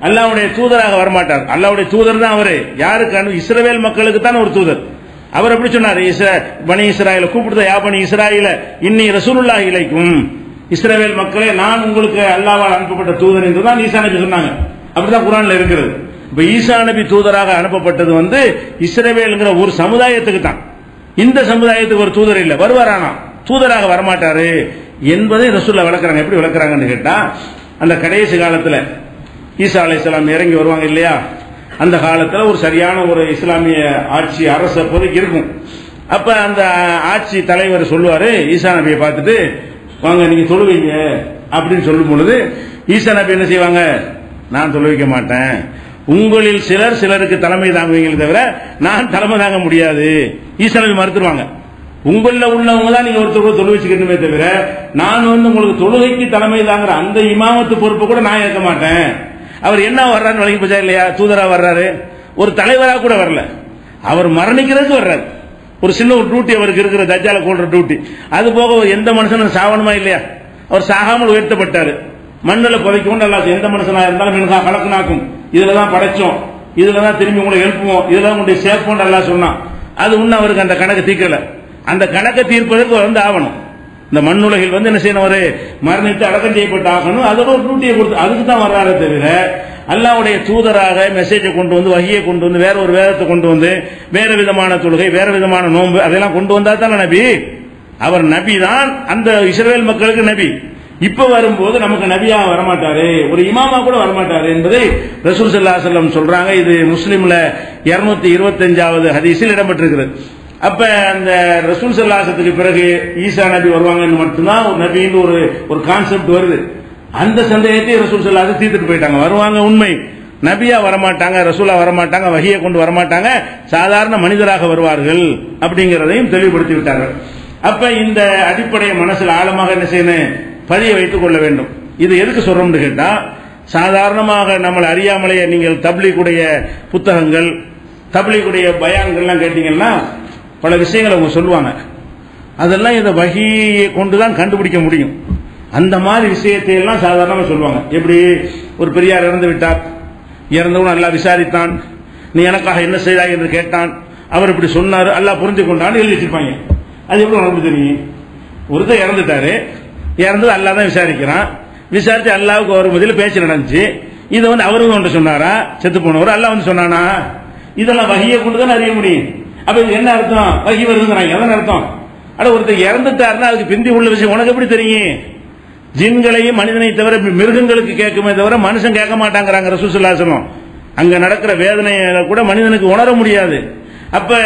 அல்லாஹ்வுடைய தூதராக வரமாட்டார். அல்லாஹ்வுடைய தூதர் தான் அவரு. யாருக்கு? இஸ்ரவேல் மக்களுக்கு தான் ஒரு தூதர். அவர் எப்படி சொன்னார்? பனி இஸ்ராயேல கூப்பிடுத, யா பனி இஸ்ராயேல இன்னி ரசூலுல்லாஹி இலைக்கும், இஸ்ரவேல் மக்களே நான் உங்களுக்கு அல்லாஹ்வால் அனுப்பப்பட்ட தூதர் என்று தான் ஈசா நபி சொன்னாங்க. அப்படிதான் குர்ஆன்ல இருக்கிறது. இப்ப ஈசா நபி தூதராக அனுப்பப்பட்டது வந்து இஸ்ரவேல்ங்கிற ஒரு சமுதாயத்துக்கு தான். இந்த சமுதாயத்துக்கு ஒரு தூதர் இல்ல, வருவாரானா தூதராக வரமாட்டாரு என்பதை ரசூலுல்லாஹ் விளக்குறாங்க. எப்படி விளக்குறாங்கன்னு கேட்டா, அந்த கடைசி காலத்துல ஈசா அலைஹிஸ்ஸலாம் இறங்கி வருவாங்க இல்லையா, அந்த காலத்தில் ஒரு சரியான ஒரு இஸ்லாமிய ஆட்சி அரசு அப்போதைக்கு இருக்கும். அப்ப அந்த ஆட்சி தலைவர் சொல்லுவாரு ஈசா நபியை பார்த்துட்டு, வாங்க நீங்க தொழுவீங்க அப்படின்னு சொல்லும் பொழுது ஈசா நபி என்ன செய்வாங்க? நான் தொழுவிக்க மாட்டேன், உங்களில் சிலருக்கு தலைமை தாங்குவீங்களே தவிர நான் தலைமை தாங்க முடியாது. ஈசா நபி மறுத்துருவாங்க. உங்கள உள்ளவங்க தான் நீங்க ஒருத்தர் தொழுவிச்சுக்கணுமே தவிர நான் வந்து உங்களுக்கு தொழுகைக்கு தலைமை தாங்குற அந்த இமாமத்து பொறுப்பு கூட நான் ஏற்க மாட்டேன். அவர் என்ன வர்றாரு வழங்கி போச்சா இல்லையா? தூதரா வர்றாரு, ஒரு தலைவரா கூட வரல, அவர் மரணிக்கிறதுக்கு வர்றாரு. ஒரு சின்ன ஒரு டியூட்டி அவருக்கு இருக்கிற, தஜ்ஜால கொல்ற டியூட்டி. அது போக எந்த மனுஷனும் சாவணுமா இல்லையா? அவர் சாகாமல் உயர்த்தப்பட்டாரு, மண்ணில் புதைக்க கொண்டு எல்லாம். எந்த மனுஷனா இருந்தாலும் மின்கா கலக்குனாக்கும், இதுலதான் படைச்சோம், இதுலதான் திரும்பி உங்களை எழுப்புவோம், இதுலதான் உங்களுடைய சேர்ப்போம் எல்லாம் சொன்னான். அது ஒண்ணு அவருக்கு அந்த கணக்கு தீர்க்கல. அந்த கணக்கை தீர்ப்பதற்கு வந்து ஆகணும். இந்த மண்ணுலகில் வந்து என்ன செய்யணும்? ஒரு மரணித்து அடக்கம் செய்யப்பட்டு ஆகணும். அதோட ஒரு டியூட்டியை கொடுத்து அதுக்கு தான் வர்றாரே தவிர அல்லாஹ்வுடைய தூதராக மெசேஜை கொண்டு வந்து, வஹியை கொண்டு வந்து, வேற ஒரு வேதத்தை கொண்டு வந்து, வேற விதமான தொழுகை, வேற விதமான நோன்பு அதெல்லாம் கொண்டு வந்தா தான் நபி. அவர் நபி தான், அந்த இஸ்ரவேல் மக்களுக்கு நபி. இப்ப வரும்போது நமக்கு நபியாக வரமாட்டாரு, ஒரு இமாமா கூட வரமாட்டாரு என்பதை ரசூல் ஸல்லல்லாஹு அலைஹி வஸல்லம் சொல்றாங்க. இது முஸ்லிம்ல 225வது ஹதீஸில் இடம்பெற்றிருக்கிறது. அப்ப அந்த ரசூல் ஸல்லல்லாஹு அலைஹி வஸல்லத்துக்கு பிறகு ஈசா நபி வருவாங்கன்னு மட்டும்தான் ஒரு நபின்னு ஒரு கான்செப்ட் வருது. அந்த சந்தேகத்தை ரசூல் ஸல்லல்லாஹு அலைஹி வஸல்லம் தீர்த்துட்டு போயிட்டாங்க. வருவாங்க உண்மை, நபியா வரமாட்டாங்க, ரசூலா வரமாட்டாங்க, வஹியை கொண்டு வரமாட்டாங்க, சாதாரண மனிதராக வருவார்கள் அப்படிங்கிறதையும் தெளிவுபடுத்தி விட்டார்கள். அப்ப இந்த அடிப்படையை மனசில் ஆழமாக என்ன செய்யணும்? பதிய வைத்துக் கொள்ள வேண்டும். இது எதுக்கு சொல்றோம்னு கேட்டா, சாதாரணமாக நம்மளை அறியாமலேயே நீங்கள் தப்லீகுடைய புத்தகங்கள், தப்லீகுடைய பயான்கள்லாம் கேட்டீங்கன்னா பல விஷயங்களை அவங்க சொல்லுவாங்க. அதெல்லாம் இந்த வஹியை கொண்டுதான் கண்டுபிடிக்க முடியும். அந்த மாதிரி விஷயத்தை எல்லாம் சாதாரணமாக சொல்லுவாங்க. எப்படி? ஒரு பெரியார் இறந்து விட்டார், இறந்தவன் அல்லாஹ் விசாரித்தான், நீ எனக்காக என்ன செய்தாய் என்று கேட்டான், அவர் இப்படி சொன்னார், அல்லாஹ் புரிஞ்சு கொண்டான்னு எழுதி வச்சிருப்பாங்க. அது எப்படி நமக்கு தெரியும்? ஒருத்தர் இறந்துட்டாரு, இறந்தது அல்லாஹ் தான் விசாரிக்கிறான், விசாரிச்சு அல்லாவுக்கு ஒரு பதில் பேச்சு நடந்துச்சு. இதை வந்து அவரு ஒன்று சொன்னாரா, செத்து போனவர் அல்லாஹ் வந்து சொன்னானா? இதெல்லாம் வஹியை கொண்டு தான் அறிய முடியும். அப்ப இது என்ன அர்த்தம்? வஹி வருதுங்கிறாங்க. எதன் அர்த்தம்? அட ஒருத்தர் இறந்துட்டாருன்னா அதுக்கு பிந்தி உள்ள விஷயம் உனக்கு எப்படி தெரியும்? ஜின்களையும் மனிதனை தவிர மிருகங்களுக்கு கேட்குமே தவிர மனுஷன் கேட்க மாட்டாங்கிறாங்க ரசூல் ஸல்லல்லாஹு அலைஹி வஸல்லம். அங்க நடக்கிற வேதனையை கூட மனிதனுக்கு உணர முடியாது. அப்ப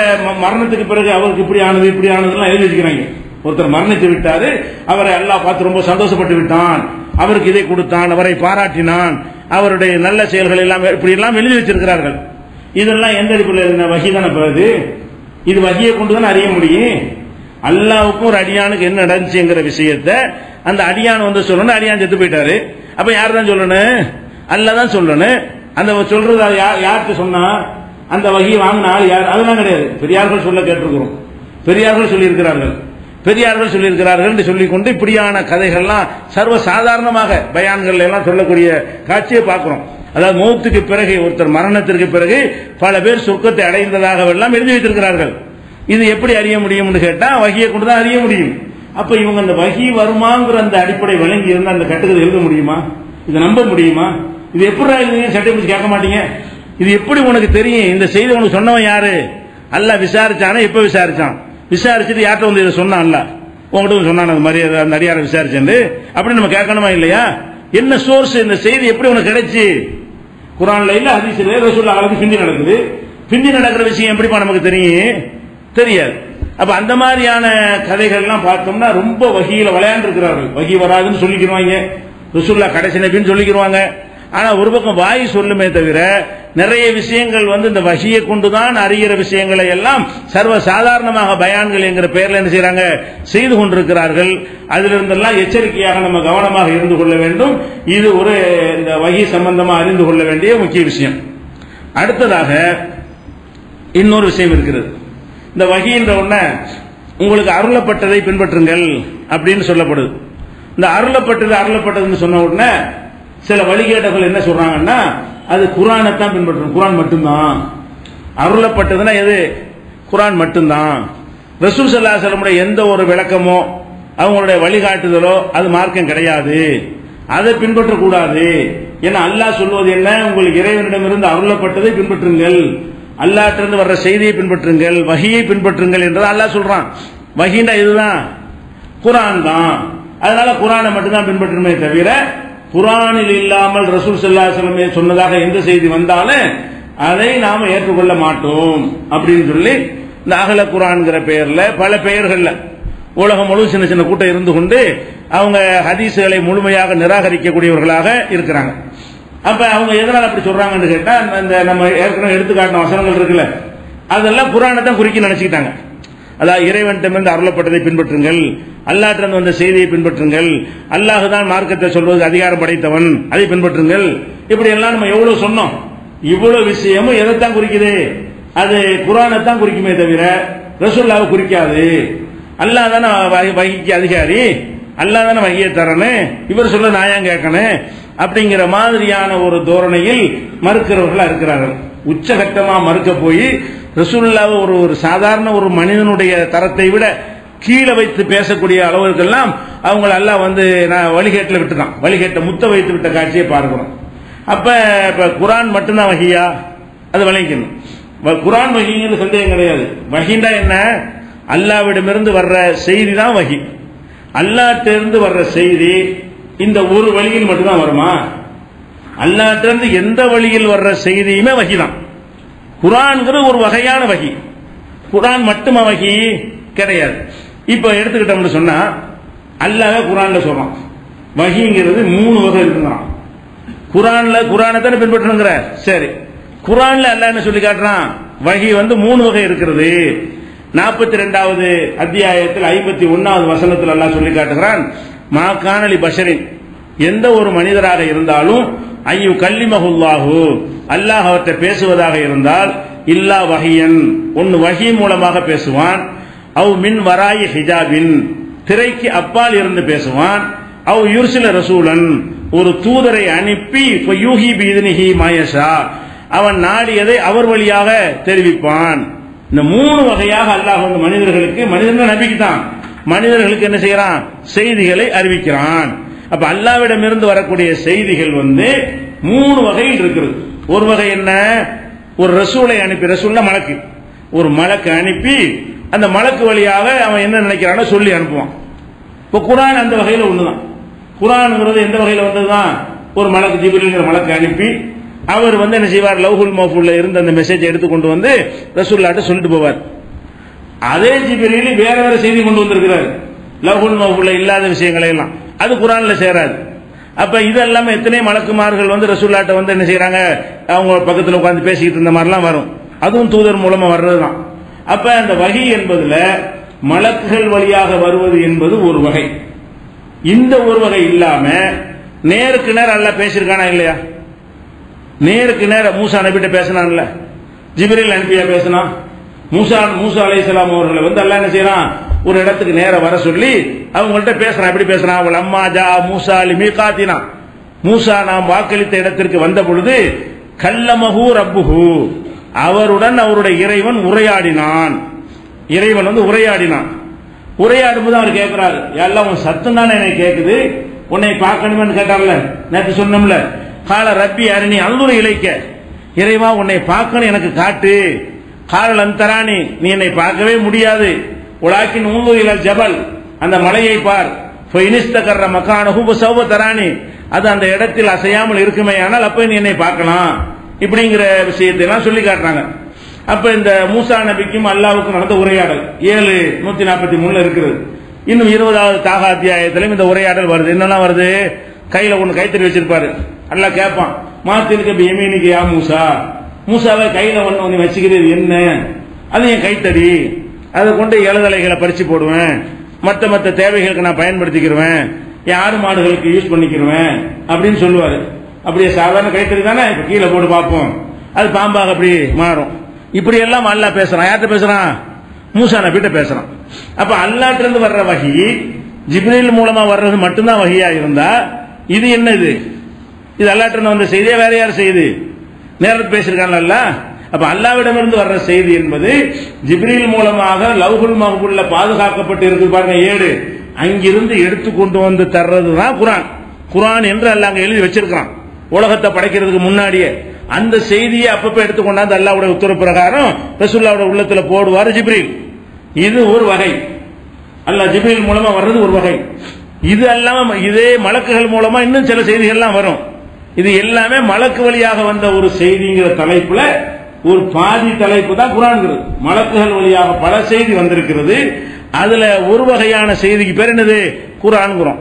மரணத்துக்கு பிறகு அவருக்கு இப்படி ஆனது இப்படி ஆனதுலாம் எழுதி வச்சுக்கிறாங்க. ஒருத்தர் மரணித்து விட்டாரு, அவரை அல்லாஹ் பார்த்து ரொம்ப சந்தோஷப்பட்டு விட்டான், அவருக்கு இதை கொடுத்தான், அவரை பாராட்டினான், அவருடைய நல்ல செயல்கள் எல்லாம் இப்படி எல்லாம் எழுதி வச்சிருக்கிறார்கள். இதெல்லாம் எந்த அடிப்படையில்? வஹி தானே பிறகு. இது வஹியை கொண்டு தானே அறிய முடியும். அல்லாஹ்வுக்கும் ஒரு அடியானுக்கு என்ன நடந்துச்சுங்கிற விஷயத்தை அந்த அடியான் வந்து சொல்லணும், அடியான் செத்து போயிட்டாரு. அப்ப யார் தான் சொல்லணும்? அல்லாஹ் தான் சொல்லணும். அந்த சொல்றது யார்கிட்ட சொன்னா அந்த வகையை வாங்கின ஆள் யார்? அதெல்லாம் கிடையாது. பெரியார்கள் சொல்ல கேட்டிருக்கிறோம், பெரியார்கள் சொல்லியிருக்கிறார்கள், பெரியார்கள் சொல்லியிருக்கிறார்கள் என்று சொல்லிக்கொண்டு இப்படியான கதைகள்லாம் சர்வ சாதாரணமாக பயான்கள் எல்லாம் சொல்லக்கூடிய காட்சியை பார்க்கிறோம். அதாவது மௌத்துக்கு பிறகு, ஒருத்தர் மரணத்திற்கு பிறகு பல பேர் சொர்க்கத்தை அடைந்ததாக எல்லாம் எழுதி வைத்திருக்கிறார்கள். இது எப்படி அறிய முடியும்னு கேட்டா வகியை கொண்டு தான் அறிய முடியும். அப்ப இவங்க அந்த வகி வருமாங்கிற அந்த அடிப்படை வழங்கி இருந்தா அந்த கட்டுக்கதை எழுத முடியுமா? இதை நம்ப முடியுமா? இது எப்படி எழுதுங்க? சட்டை பிடிச்சி கேட்க மாட்டீங்க. இது எப்படி உனக்கு தெரியும்? இந்த செய்தி உனக்கு சொன்னவன் யாரு? அல்லாஹ் விசாரிச்சானா? எப்ப விசாரிச்சான்? விசாரிச்சுட்டு யார்கிட்ட வந்து இதை சொன்னான்? அல்லாஹ் உங்ககிட்ட சொன்னான் அந்த மாதிரி அந்த அடியாரை விசாரிச்சேன் அப்படின்னு நம்ம கேட்கணுமா இல்லையா? என்ன சோர்ஸ்? இந்த செய்தி எப்படி உனக்கு கிடைச்சு? குர்ஆன்ல இல்ல, ஹதீஸ்ல, ரசூலுல்லாஹ் காலத்துல பிந்தி நடக்குது. பிந்தி நடக்கிற விஷயம் எப்படிப்பா நமக்கு தெரியும்? தெரியாது. அப்ப அந்த மாதிரியான கதைகள்லாம் பார்த்தோம்னா ரொம்ப வகியில விளையாண்டு இருக்கிறார்கள். வகி வராதுன்னு சொல்லிக்கிறாங்க, ரசூலுல்லாஹ் கடைசி நபின்னு சொல்லிக்கிறாங்க. ஆனா ஒரு பக்கம் வாய் சொல்லுமே தவிர நிறைய விஷயங்கள் வந்து இந்த வகியை கொண்டுதான் அறிகிற விஷயங்களை எல்லாம் சர்வ சாதாரணமாக பயான்கள் என்கிற பெயர்ல என்ன செய்யறாங்க? செய்து கொண்டிருக்கிறார்கள். அதிலிருந்தெல்லாம் எச்சரிக்கையாக நம்ம கவனமாக இருந்து கொள்ள வேண்டும். இது ஒரு இந்த வகி சம்பந்தமா அறிந்து கொள்ள வேண்டிய முக்கிய விஷயம். அடுத்ததாக இன்னொரு விஷயம் இருக்கிறது. இந்த வகின்ற உடனே உங்களுக்கு அருளப்பட்டதை பின்பற்றுங்கள் அப்படின்னு சொல்லப்படுது. இந்த அருளப்பட்டதுன்னு சொன்ன உடனே சில வழிகேட்டர்கள் என்ன சொல்றாங்கன்னா அது குர்ஆனைத்தான் பின்பற்றணும், குர்ஆன் மட்டும்தான். அருளப்பட்டதுன்னா எது? குர்ஆன் மட்டும்தான். ரசூல் ஸல்லல்லாஹு அலைஹி வஸல்லம் எந்த ஒரு விளக்கமோ அவங்களுடைய வழிகாட்டுதலோ அது மார்க்கம் கிடையாது, அதை பின்பற்றக்கூடாது. ஏன்னா அல்லாஹ் சொல்வது என்ன? உங்களுக்கு இறைவனிடமிருந்து அருளப்பட்டதை பின்பற்றுங்கள், அல்லாஹ்விடமிருந்து வர்ற செய்தியை பின்பற்றுங்கள், வஹியை பின்பற்றுங்கள் என்று அல்லாஹ் சொல்றான். வஹின்னா இதுதான், குர்ஆன் தான். அதனால குர்ஆனை மட்டும்தான் பின்பற்றணுமே தவிர குர்ஆனில் இல்லாமல் ரசூல் ஸல்லல்லாஹு அலைஹி வஸல்லம் சொன்னதாக எந்த செய்தி வந்தாலும் அதை நாம ஏற்றுக்கொள்ள மாட்டோம் அப்படின்னு சொல்லி இந்த அகல குர்ஆன்ங்கிற பெயர்ல பல பெயர்கள்ல உலகம் முழு சின்ன சின்ன கூட்டம் இருந்து கொண்டு அவங்க ஹதீஸ்களை முழுமையாக நிராகரிக்கக்கூடியவர்களாக இருக்கிறாங்க. அப்ப அவங்க எதனால அப்படி சொல்றாங்கன்னு கேட்டா இந்த நம்ம ஏற்கனவே எடுத்துக்காட்டின வசனங்கள் இருக்குல்ல, அதெல்லாம் குர்ஆனை தான் குறிக்கி நினைச்சுக்கிட்டாங்க. அதாவது இறைவனிடமிருந்து அருளப்பட்டதை பின்பற்றுங்கள், அல்லாஹ்விடமிருந்து வந்த செய்தியை பின்பற்றுங்கள், அல்லாஹ் தான் மார்க்கத்தை சொல்வதற்கு அதிகாரம் படைத்தவன், அதை பின்பற்றுங்கள். இப்படி எல்லாம் நம்ம எவ்வளவு சொன்னோம். இவ்வளவு விஷயமும் எதைத்தான் குறிக்குது? அது குர்ஆனை தான் குறிக்குமே தவிர ரசூலுல்லாஹ்வை குறிக்காது. அல்லாஹ் தானே வஹிக்கு அதிகாரி, அல்லாஹ் தானே வஹியை தரணும், இவர் சொல்ல நான் ஏன் கேட்கணும் அப்படிங்கிற மாதிரியான ஒரு தோரணையில் மறுக்கிறவர்களா இருக்கிறார்கள். உச்சகட்டமா மறுக்க போய் ரசூலுல்லாஹ் ஒரு சாதாரண ஒரு மனிதனுடைய தரத்தை விட கீழே வைத்து பேசக்கூடிய அளவுக்கெல்லாம் அவங்க அல்லாஹ் வந்து நான் வழிகேட்டில் விட்டுதான், வழிகேட்ட முத்த வைத்து விட்ட காட்சியை பார்க்கிறோம். அப்ப குர்ஆன் மட்டும்தான் வஹியா? அது விளங்கிக்கணும். குர்ஆன் வஹிங்கிறது சந்தேகம் கிடையாது. வஹிண்டா என்ன? அல்லாஹ்விடமிருந்து வர்ற செய்தி தான் வஹி. அல்லாஹ்விடமிருந்து வர்ற செய்தி இந்த ஒரு வழியில் மட்டும்தான் வருமா? அல்லாஹ்விடமிருந்து எந்த வழியில் வர்ற செய்தியுமே வஹி தான். குர்ஆன்ங்கிறது ஒரு வகையான வஹி. குர்ஆன் மட்டுமா வஹி? கிடையாது. இப்ப எடுத்துக்கிட்டோம்னு சொன்னா அல்லாஹ் குர்ஆன்ல சொல்றான் வஹிங்கிறது 3 வகை இருக்குங்கிறான். குர்ஆனை தானே பின்பற்றணுங்கிற. சரி, குர்ஆன்ல அல்லாஹ் என்ன சொல்லி காட்டுறான்? வஹி வந்து 3 வகை இருக்கிறது. 42வது அத்தியாயத்தில் 51வது வசனத்தில் அல்லாஹ் சொல்லி காட்டுகிறான், மா கானலி பஷரின், எந்த ஒரு மனிதராக இருந்தாலும் ஐயு கல்லிமஹுல்லாஹு, அல்லாஹ் அவற்றை பேசுவதாக இருந்தால் இல்லா வஹியன், ஒன்னு வஹி மூலமாக பேசுவான், அவ் மின் வராயி ஹிஜாபின், திரைக்கு அப்பால் இருந்து பேசுவான், அவ் யுர்சில ரசூலன், ஒரு தூதரை அனுப்பி யூஹி பீதனிஹி மாயஷா, அவன் நாடியதை அவர் வழியாக தெரிவிப்பான். இந்த 3 வகையாக அல்லாஹ் வந்து மனிதர்களுக்கு, மனிதர்கள் நபிக்கு தான், மனிதர்களுக்கு என்ன செய்யறான்? செய்திகளை அறிவிக்கிறான். அப்ப அல்லாஹ்விடம் இருந்து வரக்கூடிய செய்திகள் வந்து 3 வகையில் இருக்கிறது. ஒரு வகை என்ன? ஒரு ரசூலை அனுப்பி, ரசூல்னா மலக்கு, ஒரு மலக்கு அனுப்பி அந்த மலக்கு வழியாக அவன் என்ன நினைக்கிறானோ சொல்லி அனுப்புவான். இப்ப குர்ஆன் அந்த வகையில ஒண்ணுதான். குர்ஆன்ங்கிறது எந்த வகையில வந்ததுதான்? ஒரு மலக்கு, ஜிப்ரீல்ங்கிற மலக்கு அனுப்பி அவர் வந்து என்ன செய்வார்? லவ்ஹுல் மஹ்ஃபூல்ல இருந்து அந்த மெசேஜ் எடுத்து கொண்டு வந்து ரசூலுல்லாஹ்ட்ட சொல்லிட்டு போவார். அதே ஜிப்ரீல் வேற வேற செய்தி கொண்டு வந்திருக்கிறார், லவ்ஹுல் மஹ்ஃபூல்ல இல்லாத விஷயங்களை எல்லாம், அது குர்ஆன்ல சேராது. அப்ப இதெல்லாம் எத்தனை மலக்குமார்கள் வந்து ரசூலுல்லாஹ்ட்ட வந்து என்ன செய்யறாங்க? அவங்க பக்கத்தில் உட்கார்ந்து பேசிக்கிட்டு இருந்த மாதிரிலாம் வரும். அதுவும் தூதர் மூலமா வர்றதுதான். அப்ப அந்த வஹி என்பதுல மலக்குகள் வழியாக வருவது என்பது ஒரு வகை. இந்த ஒரு வகை இல்லாம நேருக்கு நேரம் அல்லாஹ் பேசியிருக்கானா இல்லையா? நேருக்கு நேரம் மூசா நபிட்ட பேசினான்ல, ஜிப்ரீல் அனுப்பியா பேசினா? மூசா அலைஹிஸ்ஸலாம் அவர்களை வந்து அல்லாஹ் என்ன செய்யறான், ஒரு இடத்துக்கு நேரம் வர சொல்லி அவங்கள்ட்ட பேசுறான். எப்படி பேசுறான்? அவள் அம்மா ஜா மூசா லிமீகாத்தினா, மூசா நாம் வாக்களித்த இடத்திற்கு வந்த பொழுது கல்லமஹு ரப்புஹு, அவருடன் அவருடைய இறைவன் உரையாடினான். இறைவன் வந்து உரையாடினான். உரையாடும் போது அவர் கேட்கிறாரு, எல்லாம் உன் சத்தம் தானே என்னை கேட்குது, உன்னை பார்க்கணும்னு கேட்டார்ல, நேற்று சொன்னோம்ல, கால ரப்பி அருணி அல்லுரை இழைக்க, இறைவா உன்னை பார்க்கணும் எனக்கு காட்டு. கால அந்தராணி, நீ என்னை பார்க்கவே முடியாது. உலாக்கின் ஊங்குயில ஜபல், அந்த மலையை பார். இனிஸ்தகர்ற மக்கானஹு சௌப தராணி, அது அந்த இடத்தில் அசையாமல் இருக்குமே, ஆனால் அப்ப நீ என்னை பார்க்கலாம். இப்படிங்கிற விஷயத்தை எல்லாம் சொல்லி காட்டுறாங்க. அப்ப இந்த மூசா நபிக்கும் அல்லாவுக்கும் நடந்த உரையாடல் 7:143 இருக்கிறது. இன்னும் 20வது தாகா அத்தியாயத்திலும் இந்த உரையாடல் வருது. என்னெல்லாம் வருது? கையில ஒண்ணு கைத்தறி வச்சிருப்பாரு. அல்லாஹ் கேட்பான், மாத்திருக்க எமீனிக்கு யா மூசா, மூசாவை கையில ஒண்ணு வச்சுக்கிறது என்ன? அது என் கைத்தறி, அதை கொண்டு எழுதலைகளை பறிச்சு போடுவேன், மற்ற தேவைகளுக்கு நான் பயன்படுத்திக்கிருவேன், என் ஆடு மாடுகளுக்கு யூஸ் பண்ணிக்கிருவேன் அப்படின்னு சொல்லுவாரு. அப்படியே சாதாரண கைத்தறி தானே, இப்ப கீழே போட்டு பார்ப்போம், அது பாம்பாக அப்படி மாறும். இப்படி எல்லாம் அல்லாஹ் பேசுறான். யார்கிட்ட பேசுறான்? மூசா நபிட்ட பேசுறான். அப்ப அல்லாஹ்ட்ட இருந்து வர்ற வஹி ஜிப்ரீல் மூலமா வர்றது மட்டும்தான் வஹியா இருந்தா, இது என்ன? இது அல்லாஹ்ட்ட இருந்து வந்த செய்தியே வேற யார் செய்தி? நேரத்தில் பேசியிருக்காங்கல்ல. அப்ப அல்லாஹ்விடமிருந்து வர்ற செய்தி என்பது ஜிப்ரீல் மூலமாக லவ்ஹுல் மஹ்பூல்ல பாதுகாக்கப்பட்டு இருக்கு பாருங்க, ஏடு, அங்கிருந்து எடுத்து கொண்டு வந்து தர்றதுதான் குர்ஆன். குர்ஆன் என்று அல்லாஹ் அங்க எழுதி வச்சிருக்கான். உலகத்தை படைக்கிறதுக்கு முன்னாடியே அந்த செய்தியை அப்பப்ப எடுத்து கொண்டாந்து அல்லாஹ்வுடைய உத்தரவு பிரகாரம் ரசூலுல்லாஹ்வுடைய உள்ளத்துல போடுவார் ஜிப்ரீல். இது ஒரு வகை. அல்லாஹ் ஜிப்ரீல் மூலமா வர்றது ஒரு வகை. இது அல்லாம இதே மலக்குகள் மூலமா இன்னும் சில செய்திகள்லாம் வரும். இது எல்லாமே மலக்கு வழியாக வந்த ஒரு செய்திங்கிற தலைப்புல ஒரு பாதி தலைப்பு தான் குர்ஆன்ங்கிறது. மலக்குகள் வழியாக பல செய்தி வந்திருக்கிறது. அதுல ஒரு வகையான செய்திக்கு பேர் என்னது? குர்ஆன்ங்கிறோம்.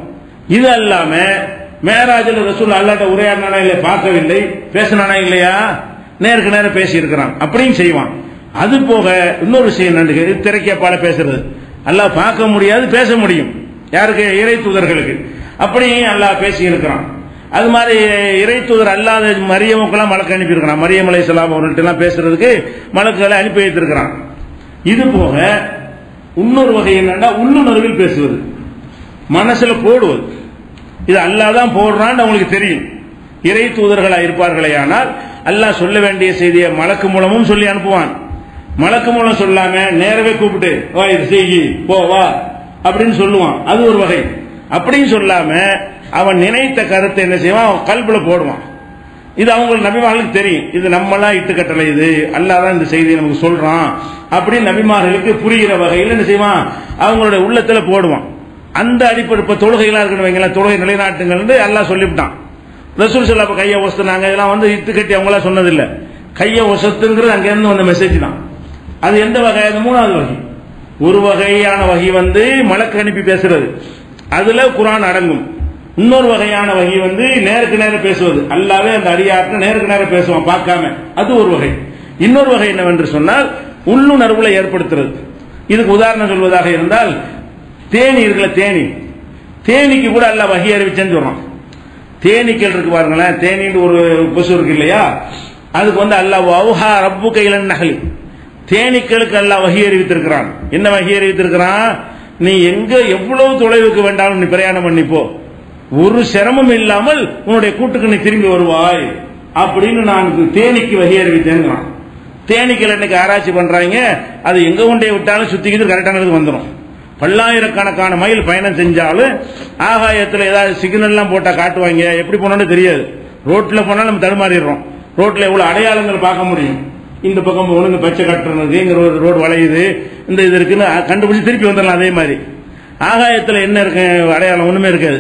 இது அல்லாம மேராஜில் ரசூல் அல்லாஹ்ட்ட உரையாடினானா இல்லையா? பார்க்கவில்லை, பேசினானா இல்லையா? நேருக்கு நேரம் பேசி இருக்கிறான், அப்படியும் செய்வான். அது போக இன்னொரு விஷயம் நன்கு திரைக்கப்பால பேசுறது. அல்லாஹ் பார்க்க முடியாது, பேச முடியும். யாருக்கு? இறை தூதர்களுக்கு. அப்படியும் அல்லாஹ் பேசி இருக்கிறான். அது மாதிரி இறை தூதர் அல்லாத மரியமுக்கெல்லாம் மலக்கு அனுப்பி இருக்கிறான். மரியம் அலைஹிஸ்ஸலாம் அவர்கள்ட்ட எல்லாம் பேசுறதுக்கு மலக்குகளை அனுப்பி வைத்திருக்கிறான். இது போக இன்னொரு வகை என்னன்னா, உள்ளுணர்வில் பேசுவது, மனசுல போடுவது. இது அல்லாஹ் தான் போடுறான்னு அவங்களுக்கு தெரியும். இறை தூதர்களா இருப்பார்களே ஆனால் அல்லாஹ் சொல்ல வேண்டிய செய்தியை மலக்கு மூலமும் சொல்லி அனுப்புவான். மலக்கு மூலம் சொல்லாம நேரவே கூப்பிட்டு வா இது செய்யி போ வா அப்படின்னு சொல்லுவான். அது ஒரு வகை. அப்படின்னு சொல்லாம அவன் நினைத்த கருத்தை என்ன செய்வான்? அவன் கல்புல போடுவான். இது அவங்களுக்கு நபிமார்களுக்கு தெரியும். இது நம்மளா இட்டுக்கட்டளை, இது அல்லாஹ் தான் இந்த செய்தியை நமக்கு சொல்றான் அப்படின்னு நபிமார்களுக்கு புரிகிற வகையில் என்ன செய்வான்? அவங்களுடைய உள்ளத்துல போடுவான். அந்த அடிப்படை இப்ப தொழுகைலாம் இருக்கணும், தொழுகை நிலைநாட்டுங்கள் அல்லாஹ் சொல்லிவிட்டான். ரசூல் ஸல்லல்லாஹு அலைஹி கையை ஒசத்துனாங்க. இதெல்லாம் வந்து இட்டுக்கட்டி அவங்களா சொன்னதில்லை. கையை ஒசத்துங்கிறது அங்கிருந்து வந்த மெசேஜ் தான். அது எந்த வகை? அது மூணாவது வகை. ஒரு வகையான வகை வந்து மலக்கு அனுப்பி பேசுறது, அதுல குர்ஆன் அடங்கும். இன்னொரு வகையான வகை வந்து நேருக்கு நேரம் பேசுவது, அல்லாவே அந்த அடியார்ட்ட நேருக்கு நேரம் பேசுவான் பார்க்காம, அது ஒரு வகை. இன்னொரு வகை என்னவென்று சொன்னால் உள்ளுணர்வுல ஏற்படுத்துறது. இதுக்கு உதாரணம் சொல்வதாக இருந்தால், தேனி இருக்குல்ல, தேனிக்கு கூட அல்லாஹ் வஹி அறிவிச்சேன்னு சொல்றான். தேனீக்கள் இருக்கு பாருங்களேன், தேனின்னு ஒரு கொசு இருக்கு இல்லையா, அதுக்கு வந்து அல்லாஹ் வஹா ரப்புக இலன் நஹ்லி, தேனீக்களுக்கு அல்லாஹ் வஹி அறிவித்திருக்கிறான். என்ன வஹி அறிவித்திருக்கிறான்? நீ எங்க எவ்வளவு தொலைவுக்கு வேண்டாலும் நீ பிரயாணம் பண்ணிப்போ, ஒரு சிரமம் இல்லாமல் உன்னுடைய கூட்டுக்கு நீ திரும்பி வருவாய் அப்படின்னு நான் தேனிக்கு வஹி அறிவித்தேன். தேனீக்கள் இன்னைக்கு ஆராய்ச்சி பண்றாங்க, அது எங்க கொண்டே விட்டாலும் சுத்திக்கிட்டு கரெக்டானதுக்கு வந்துடும். பல்லாயிரக்கணக்கான மைல் பயணம் செஞ்சாலும் ஆகாயத்தில் ஏதாவது சிக்னல்லாம் போட்டா காட்டுவாங்க, எப்படி போனோம்னு தெரியாது. ரோட்ல போனாலும் நம்ம தடுமாறிடுறோம். ரோட்ல எவ்வளவு அடையாளங்கள் பார்க்க முடியும். இந்த பக்கம் ஒழுங்கு பச்சை கட்டுறது, இங்க ரோடு வளையுது, இந்த இது இருக்குன்னு கண்டுபிடிச்சு திருப்பி வந்துடலாம். அதே மாதிரி ஆகாயத்தில் என்ன இருக்கு? அடையாளம் ஒண்ணுமே இருக்காது.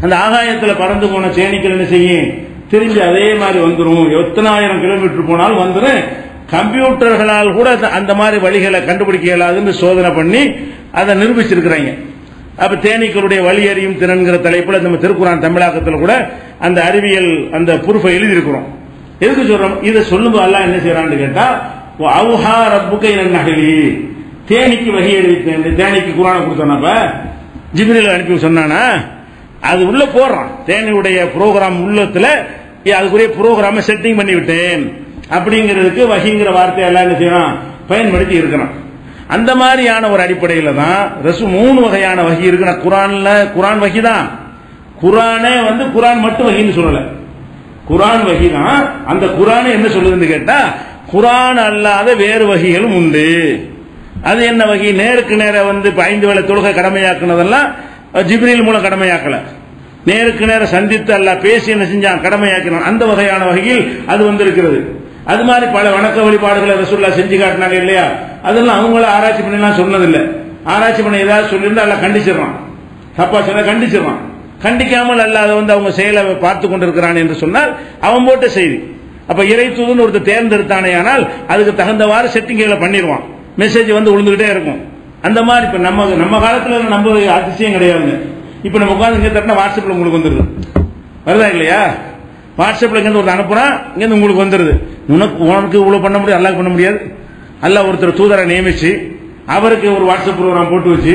அந்த ஆகாயத்தில் பறந்து போன தேனீக்கள் என்ன செய்யும்? திரும்பி அதே மாதிரி வந்துடும். எத்தனை ஆயிரம் கிலோமீட்டர் போனாலும் வந்துடும். கம்ப்யூட்டர்களால் கூட அந்த மாதிரி வழிகளை கண்டுபிடிக்க இயலாதுன்னு சோதனை பண்ணி அதை நிரூபிச்சிருக்கிறாங்க. அப்ப தேனீக்களுடைய வழி அறியும் திறன்கிற தலைப்புல நம்ம திருக்குர்ஆன் தமிழாக்கத்தில் கூட அந்த அறிவியல் அந்த ப்ரூஃபை எழுதி இருக்கிறோம். எதுக்கு சொல்றோம்? இதை சொல்லும்போது அல்லாஹ் என்ன செய்யறான்னு கேட்டா, அவுஹா ரப்புக இலன் நஹ்லி, தேனிக்கு வஹி அறிவித்தேன். தேனிக்கு குர்ஆனை கொடுத்தனப்ப ஜிப்ரீல் அனுப்பி சொன்னானா, அது உள்ள போடுறான். தேனியுடைய ப்ரோக்ராம் உள்ளத்துல அதுக்குரிய ப்ரோக்ராம செட்டிங் பண்ணி விட்டேன் அப்படிங்கிறதுக்கு வஹிங்கிற வார்த்தையை எல்லாம் என்ன செய்யறான், பயன்படுத்தி இருக்கிறான். அந்த மாதிரியான ஒரு அடிப்படையில தான் மூணு வகையான வஹி இருக்கு. குரான்ல குரான் வஹி தான். குரானே குரான் மட்டும் வஹின்னு சொல்லல, குரான் வஹி தான். அந்த குரான் என்ன சொல்லுதுன்னு கேட்டா, குரான் அல்லாத வேறு வஹிகளும் உண்டு. அது என்ன வகை? நேருக்கு நேர 5 வேளை தொழுகை கடமையாக்குனதெல்லாம் ஜிப்ரீல் மூலம் கடமையாக்கல. நேருக்கு நேர சந்தித்து அல்லாஹ் பேசி என்ன செஞ்சான், கடமையாக்கினான். அந்த வகையான வகையில் அது இருக்கிறது. அது மாதிரி பல வணக்க வழிபாடுகளை ரசூலுல்லாஹ் செஞ்சு காட்டினாங்க இல்லையா, அதெல்லாம் அவங்கள ஆராய்ச்சி பண்ணலாம் சொன்னதில்லை. ஆராய்ச்சி பண்ண ஏதாவது சொல்லியிருந்தா அல்லாஹ் கண்டிச்சிடறான், தப்பா சொன்ன கண்டிச்சிடறான். கண்டிக்காமல் அல்லாஹ் அதை அவங்க செயலை பார்த்து கொண்டிருக்கிறான் என்று சொன்னால் அவன் போட்ட செய்தி. அப்ப இறை தூதுன்னு ஒருத்தர் தேர்ந்தெடுத்தானே, ஆனால் அதுக்கு தகுந்தவாறு செட்டிங்களை பண்ணிடுவான். மெசேஜ் விழுந்துகிட்டே இருக்கும். அந்த மாதிரி இப்ப நம்ம காலத்துல நம்ம அதிசயம் கிடையாதுங்க. இப்ப நம்ம உட்காந்து இங்க தட்டினா வாட்ஸ்அப்ல உங்களுக்கு வந்துருது, வருதா இல்லையா? வாட்ஸ்அப்ல இங்க ஒரு அனுப்புனா இங்க உங்களுக்கு வந்துருது. உனக்கு இவ்வளவு பண்ண முடியாது, அல்லாஹ் பண்ண முடியாது. அல்லாஹ் ஒருத்தர் தூதரை நியமிச்சு அவருக்கு ஒரு வாட்ஸ்அப் ப்ரோக்ராம் போட்டு வச்சு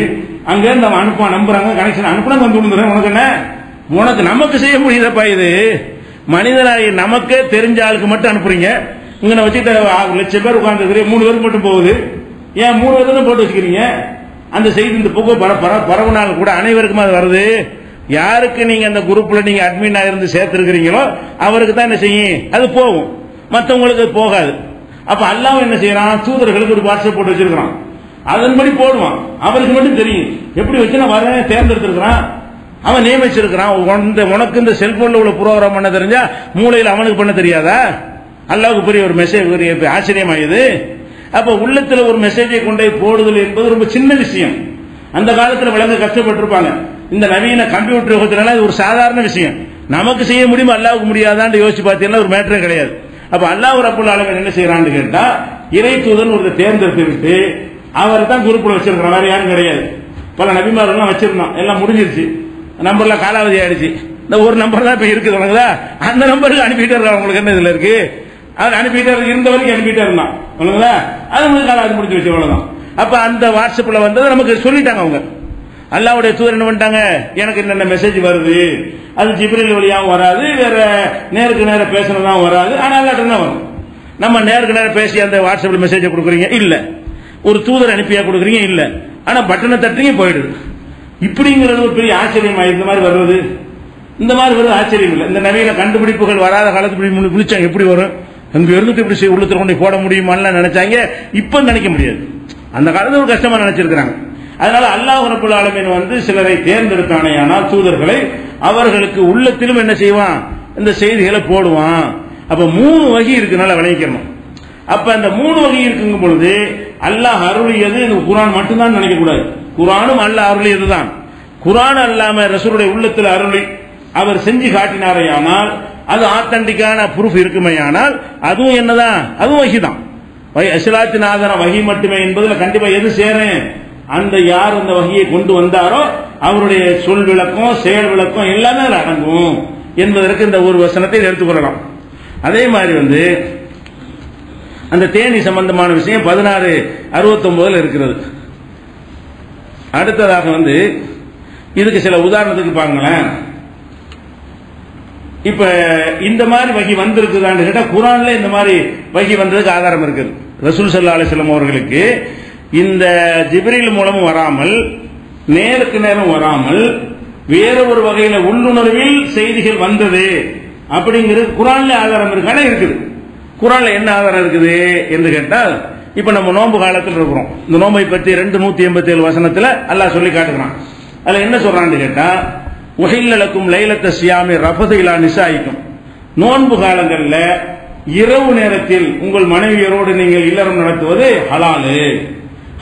அங்க இருந்து அவன் அனுப்பான், நம்புறாங்க, கனெக்ஷன் அனுப்புனா விழுந்துறேன். உனக்கு என்ன, உனக்கு நமக்கு செய்ய முடியுதப்பா இது. மனிதனாகி நமக்கே தெரிஞ்ச ஆளுக்கு மட்டும் அனுப்புறீங்க. இங்க வச்சுட்டு 6 லட்சம் பேர் உட்கார்ந்து 3 பேருக்கு மட்டும் போகுது. ஏன் 3 பேருக்கு போட்டு வச்சுக்கிறீங்க? அந்த செய்தி இந்த புகை பரவுனாலும் கூட அனைவருக்கும் அது வருது. யாருக்கு நீங்க அந்த குரூப்ல நீங்க அட்மினா இருந்து சேர்த்திருக்கிறீங்களோ அவருக்கு தான் என்ன செய்யும், அது போகும், மற்றவங்களுக்கு போகாது. அப்ப அல்லாஹ் என்ன செய்யறான், தூதர்களுக்கு ஒரு வாட்ஸ்அப் போட்டு வச்சிருக்கான், அதன்படி போடுவான். அவருக்கு மட்டும் தெரியும் எப்படி வச்சு நான் வரேன் தேர்ந்தெடுத்திருக்கிறான், அவன் நியமிச்சிருக்கிறான். உனக்கு இந்த செல்போன்ல உள்ள ப்ரோக்ராம் பண்ண தெரிஞ்சா மூளையில் அவனுக்கு பண்ண தெரியாதா? அல்லாஹ்வுக்கு பெரிய ஒரு மெசேஜ் ஆச்சரியமாயுது. அப்ப உள்ளத்துல ஒரு மெசேஜை கொண்டே போடுதல் என்பது ரொம்ப சின்ன விஷயம். அந்த காலத்துல விளங்க கஷ்டப்பட்டிருப்பாங்க. இந்த நவீன கம்ப்யூட்டர் யுகத்தினால இது ஒரு சாதாரண விஷயம். நமக்கு செய்ய முடியுமா, அல்லாஹ்வுக்கு முடியாதான்னு யோசிச்சு பார்த்தீங்கன்னா ஒரு மேட்டரே கிடையாது. அப்ப அல்லாஹ் ரப்பல் ஆலமீன் என்ன செய்யறான்னு கேட்டா, இறை தூதன் ஒருத்தர் தேர்ந்தெடுத்து விட்டு அவர் தான் குரூப்ல வச்சிருக்கிறான், வேற யாரும் கிடையாது. பல நபிமாரெல்லாம் வச்சிருந்தான், எல்லாம் முடிஞ்சிருச்சு, நம்பர்லாம் காலாவதி ஆயிடுச்சு. இந்த ஒரு நம்பர் தான் இப்ப இருக்குது, அந்த நம்பருக்கு அனுப்பிட்டு இருக்காங்க. உங்களுக்கு என்ன இதுல இருக்கு, அது அனுப்பிட்டு இருந்த வரைக்கும் அனுப்பிட்டே இருந்தான், அது காலாவதி முடிச்சு வச்சு அவ்வளவுதான். அப்ப அந்த வாட்ஸ்அப்ல வந்தது நமக்கு சொல்லிட்டாங்க. அவங்க அல்லாஹ்வுடைய தூதர் என்ன பண்ணிட்டாங்க, எனக்கு என்னென்ன மெசேஜ் வருது, அது ஜிப்ரீல் வழியாவும் வராது, வேற நேருக்கு நேர பேசினதான் வராது. ஆனா அல்லாஹ்ட்ட தான் வரும். நம்ம நேருக்கு நேரம் பேசி அந்த வாட்ஸ்அப்ல மெசேஜ் கொடுக்குறீங்க இல்ல, ஒரு தூதர் அனுப்பியா கொடுக்குறீங்க இல்ல, ஆனா பட்டனை தட்டுறீங்க போயிடுது. இப்படிங்கிறது ஒரு பெரிய ஆச்சரியமா இந்த மாதிரி வருவது, இந்த மாதிரி வருவது ஆச்சரியம் இல்லை. இந்த நவீன கண்டுபிடிப்புகள் வராத காலத்து விழிச்சாங்க, எப்படி வரும், அங்க இருந்துட்டு இப்படி உள்ளத்துல கொண்டு போட முடியுமான்னு நினைச்சாங்க. இப்ப நினைக்க முடியாது, அந்த காலத்துல ஒரு கஷ்டமா நினைச்சிருக்கிறாங்க. அதனால அல்லாஹ் ரப்பல் ஆலமீன் சிலரை தேர்ந்தெடுத்தானே, ஆனால் தூதர்களை அவர்களுக்கு உள்ளத்திலும் என்ன செய்வான், இந்த செய்திகளை போடுவான். அப்ப 3 வகை இருக்குனால விளைவிக்கணும். அப்ப அந்த 3 வகை இருக்கும் பொழுது அல்லாஹ் அருளியது குர்ஆன் மட்டும்தான் நினைக்க கூடாது. குர்ஆனும் அல்லாஹ் அருளியதுதான். குர்ஆன் அல்லாம ரசூலுடைய உள்ளத்தில் அருளி அவர் செஞ்சு காட்டினாரையானால், அது ஆத்தன்டிக்கான ப்ரூஃப் இருக்குமையானால் அதுவும் என்னதான், அதுவும் வஹிதான். அஸ்லாத்தின் ஆதாரம் வஹி மட்டுமே என்பதுல கண்டிப்பா எது சேரும், அந்த யார் அந்த வஹியை கொண்டு வந்தாரோ அவருடைய சொல் விளக்கம் செயல் விளக்கம் எல்லாமே அடங்கும் என்பதற்கு இந்த ஒரு வசனத்தை எடுத்துக்கொள்ளலாம். அதே மாதிரி அந்த தேனி சம்பந்தமான விஷயம் 1669 இருக்கிறது. அடுத்ததாக இதுக்கு சில உதாரணத்துக்கு பாருங்களேன். இப்ப இந்த மாதிரி வகி வந்திருக்குதான்னு கேட்டா, குர்ஆன்ல இந்த மாதிரி வகி வந்ததுக்கு ஆதாரம் இருக்குது. ரசூல் ஸல்லல்லாஹு அலைஹி வஸல்லம் அவர்களுக்கு இந்த ஜிப்ரீல் மூலமும் வராமல், நேருக்கு நேரம் வராமல், வேற ஒரு வகையில உள்ளுணர்வில் செய்திகள் வந்தது அப்படிங்கிறது குர்ஆன்ல ஆதாரம் இருக்கானே இருக்குது. குர்ஆன்ல என்ன ஆதாரம் இருக்குது என்று கேட்டால், இப்ப நம்ம நோன்பு காலத்தில் இருக்கிறோம். இந்த நோன்பை பற்றி 287 வசனத்துல அல்லாஹ் சொல்லி காட்டுகிறான். அதுல என்ன சொல்றான்னு கேட்டா, உஹில்ல லக்கும் லைலத்த ஸியாமி ரஃபது இலா நிசாயிக்கும், நோன்பு காலங்கள்ல இரவு நேரத்தில் உங்கள் மனைவியரோடு நீங்கள் இல்லறம் நடத்துவது ஹலாலு,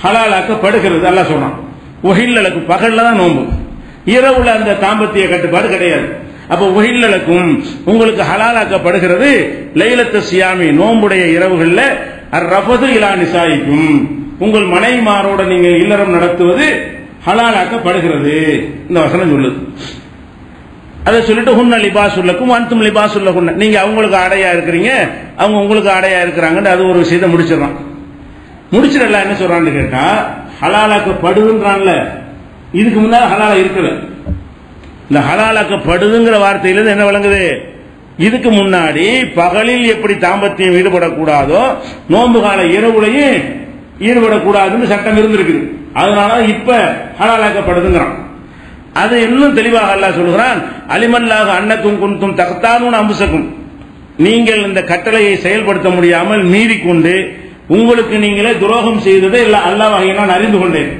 ஹலாலாக்கப்படுகிறது அல்லாஹ் சொல்றான். உஹில்ல லக்கும், பகல்ல தான் நோன்பு, இரவுல அந்த தாம்பத்திய கட்டுப்பாடு கிடையாது. அப்ப உஹில்ல லக்கும், உங்களுக்கு ஹலாலாக்கப்படுகிறது, லைலத்த ஸியாமி நோன்புடைய இரவுகள்ல அர்ரஃபது இலா நிசாயிக்கும், உங்கள் மனைவிமாரோட நீங்கள் இல்லறம் நடத்துவது ஹலாலாக்கப்படுகிறது. இந்த வசனம் சொல்லுது. அதை சொல்லிட்டு ஹுன்ன லிபாசுல்லக்கும் அன்தும் லிபாசுல்லஹுன்ன, நீங்க அவங்களுக்கு ஆடையா இருக்கிறீங்க, அவங்க உங்களுக்கு ஆடையா இருக்கிறாங்கன்னு அது ஒரு விஷயத்தை முடிச்சிடறான். முடிச்சிடல என்ன சொல்றான்னு கேட்டா, ஹலாலாக்கப்படுகின்றான்ல, இதுக்கு முன்னால ஹலாலா இருக்கல. இந்த ஹலாலாக்கப்படுதுங்கிற வார்த்தையிலிருந்து என்ன விளங்குது? இதுக்கு முன்னாடி பகலில் எப்படி தாம்பத்தியம் ஈடுபடக்கூடாதோ நோன்பு கால இரவுலையும் ஈடுபடக்கூடாதுன்னு சட்டம் இருந்திருக்குது. அதனால இப்ப ஹலாலாக்கப்படுதுங்கிறான். அது இன்னும் தெளிவாக அல்லாஹ் சொல்கிறான், அலிமல்லாஹு அன்னக்கும் குன்தும் தக்தானூன அம்சக்கும், நீங்கள் இந்த கட்டளையை செயல்படுத்த முடியாமல் மீறிக்கொண்டு உங்களுக்கு நீங்களே துரோகம் செய்ததை அல்லாஹ் வகையை நான் அறிந்து கொண்டேன்.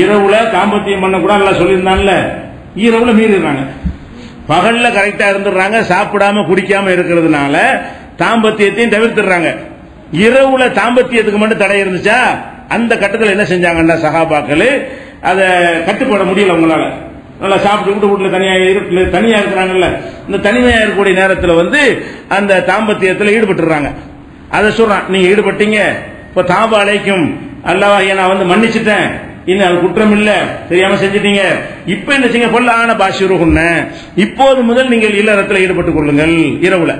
இரவுல தாம்பத்தியம் பண்ண கூட அல்லாஹ் சொல்லியிருந்தான்ல, இரவுல மீறிடுறாங்க. பகல்ல கரெக்டா இருந்துடுறாங்க, சாப்பிடாம குடிக்காம இருக்கிறதுனால தாம்பத்தியத்தையும் தவிர்த்துறாங்க. இரவுல தாம்பத்தியத்துக்கு மட்டும் தடை இருந்துச்சா, அந்த கட்டத்தில் என்ன செஞ்சாங்கன்னா சஹாபாக்கள் அதை கட்டுப்பட முடியல. உங்களால நல்லா சாப்பிட்டு வீட்டுல தனியா இருக்கிறாங்கல்ல, இந்த தனிமையா இருக்கக்கூடிய நேரத்தில் அந்த தாம்பத்தியத்தில் ஈடுபட்டுறாங்க. அதை சொல்றான், நீங்க ஈடுபட்டீங்க, இப்ப தாபா அழைக்கும் அல்லாஹ் நான் மன்னிச்சுட்டேன், இன்னும் அது குற்றம் இல்ல, தெரியாம செஞ்சிட்டீங்க, இப்ப என்ன செய்ய பொல்ல ஆன பாஷிருகுன்ன, இப்போது முதல் நீங்கள் இல்லறத்தில் ஈடுபட்டுக் கொள்ளுங்கள் இரவுல.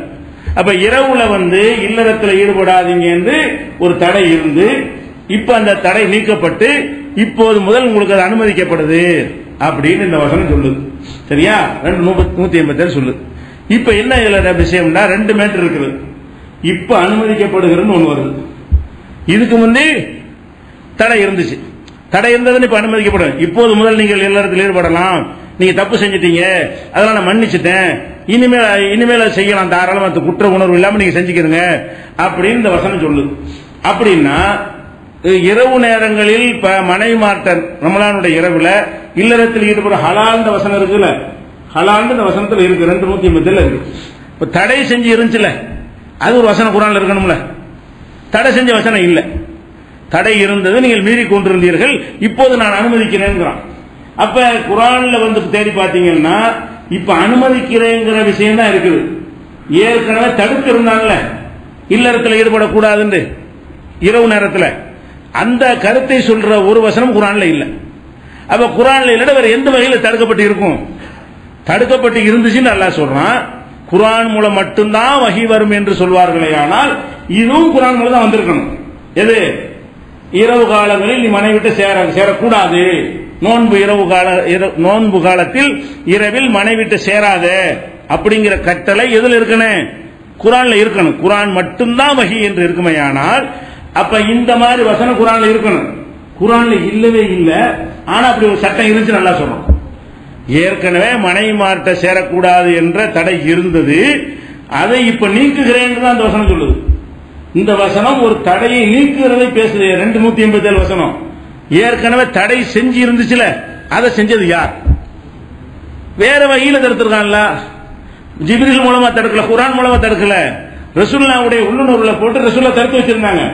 அப்ப இரவுல இல்லறத்தில் ஈடுபடாதீங்க என்று ஒரு தடை இருந்து இப்ப அந்த தடை நீக்கப்பட்டு இப்போது முதல் உங்களுக்கு அது அனுமதிக்கப்படுது அப்படின்னு இந்த வசனம் சொல்லுது. சரியா? 187 சொல்லுது. இப்ப என்ன இதுல விஷயம்னா 2 மேட்டர் இருக்குது. இப்ப அனுமதிக்கப்படுகிறது ஒண்ணு வருது. இதுக்கு முன்னே தடை இருந்துச்சு, தடை இருந்ததுன்னு இப்ப அனுமதிக்கப்படும். இப்போது முதல் நீங்கள் எல்லாத்தில் ஈடுபடலாம், நீங்க தப்பு செஞ்சிட்டீங்க, அதெல்லாம் நான் மன்னிச்சுட்டேன், இனிமேல் செய்யலாம், தாராளமா குற்ற உணர்வு இல்லாம நீங்க செஞ்சுக்கிறீங்க அப்படின்னு இந்த வசனம் சொல்லுது. அப்படின்னா இரவு நேரங்களில் மனைவி மாற்ற ரமலானுடைய இரவுல இல்லறத்தில் ஈடுபட ஹலால் வசனம் இருக்குல்ல, ஹலால் இந்த வசனத்தில் இருக்கு, 287 இருக்கு. இப்ப தடை செஞ்சு இருந்துச்சுல, அது ஒரு வசனம் குர்ஆன்ல இருக்கணும்ல, தடை செஞ்ச வசனம் இல்ல. தடை இருந்தது, நீங்கள் மீறி கொண்டிருந்தீர்கள், இப்போது நான் அனுமதிக்கிறேன். அப்ப குர்ஆன்ல தேடி பாத்தீங்கன்னா இப்ப அனுமதிக்கிறேங்கிற விஷயம் தான் இருக்குது. ஏற்கனவே தடுத்து இருந்தாங்கல்ல இல்லறத்தில் ஈடுபடக்கூடாதுன்னு இரவு நேரத்தில், அந்த கருத்தை சொல்ற ஒரு வசனம் குர்ஆன்ல இல்ல. அப்ப குர்ஆன்ல இல்ல, வேற எந்த வகையில் தடுக்கப்பட்டு இருக்கும்? தடுக்கப்பட்டு இருந்துச்சுன்னு அல்லாஹ் சொல்றான். குர்ஆன் மூலம் மட்டும்தான் வஹி வரும் என்று சொல்வார்களே, ஆனால் இதுவும் குர்ஆன் மூலம் தான் வந்திருக்கணும். எது? இரவு காலங்களில் நீ மனைவி விட்டு சேரக்கூடாது, நோன்பு காலத்தில் இரவில் மனைவி விட்டு சேராத அப்படிங்கிற கட்டளை எதுல இருக்கணும்? குர்ஆன்ல இருக்கணும். குர்ஆன் மட்டும்தான் வஹி என்று இருக்குமையானால் அப்ப இந்த மாதிரி வசனம் குர்ஆன்ல இருக்கணும். குர்ஆன்ல இல்லவே இல்ல, ஆனா அப்படி ஒரு சட்டம் இருந்துச்சு நல்லா சொல்றோம். ஏற்கனவே மனைவி மாற்ற சேரக்கூடாது என்ற தடை இருந்தது, அதை இப்ப நீக்குகிறேன் தான் அந்த வசனம் சொல்லுது. இந்த வசனம் ஒரு தடையை நீக்குகிறதை பேசுது. 287 வசனம் ஏற்கனவே தடை செஞ்சு இருந்துச்சுல, அதை செஞ்சது யார்? வேற வகையில தடுத்திருக்கான்ல, ஜிப்ரீல் மூலமா தடுக்கல, குர்ஆன் மூலமா தடுக்கல, ரசூலுல்லாஹ்வுடைய உள்ளுணர்வுல போட்டு ரசூலுல்லாஹ் தடுத்து வச்சிருந்தாங்க.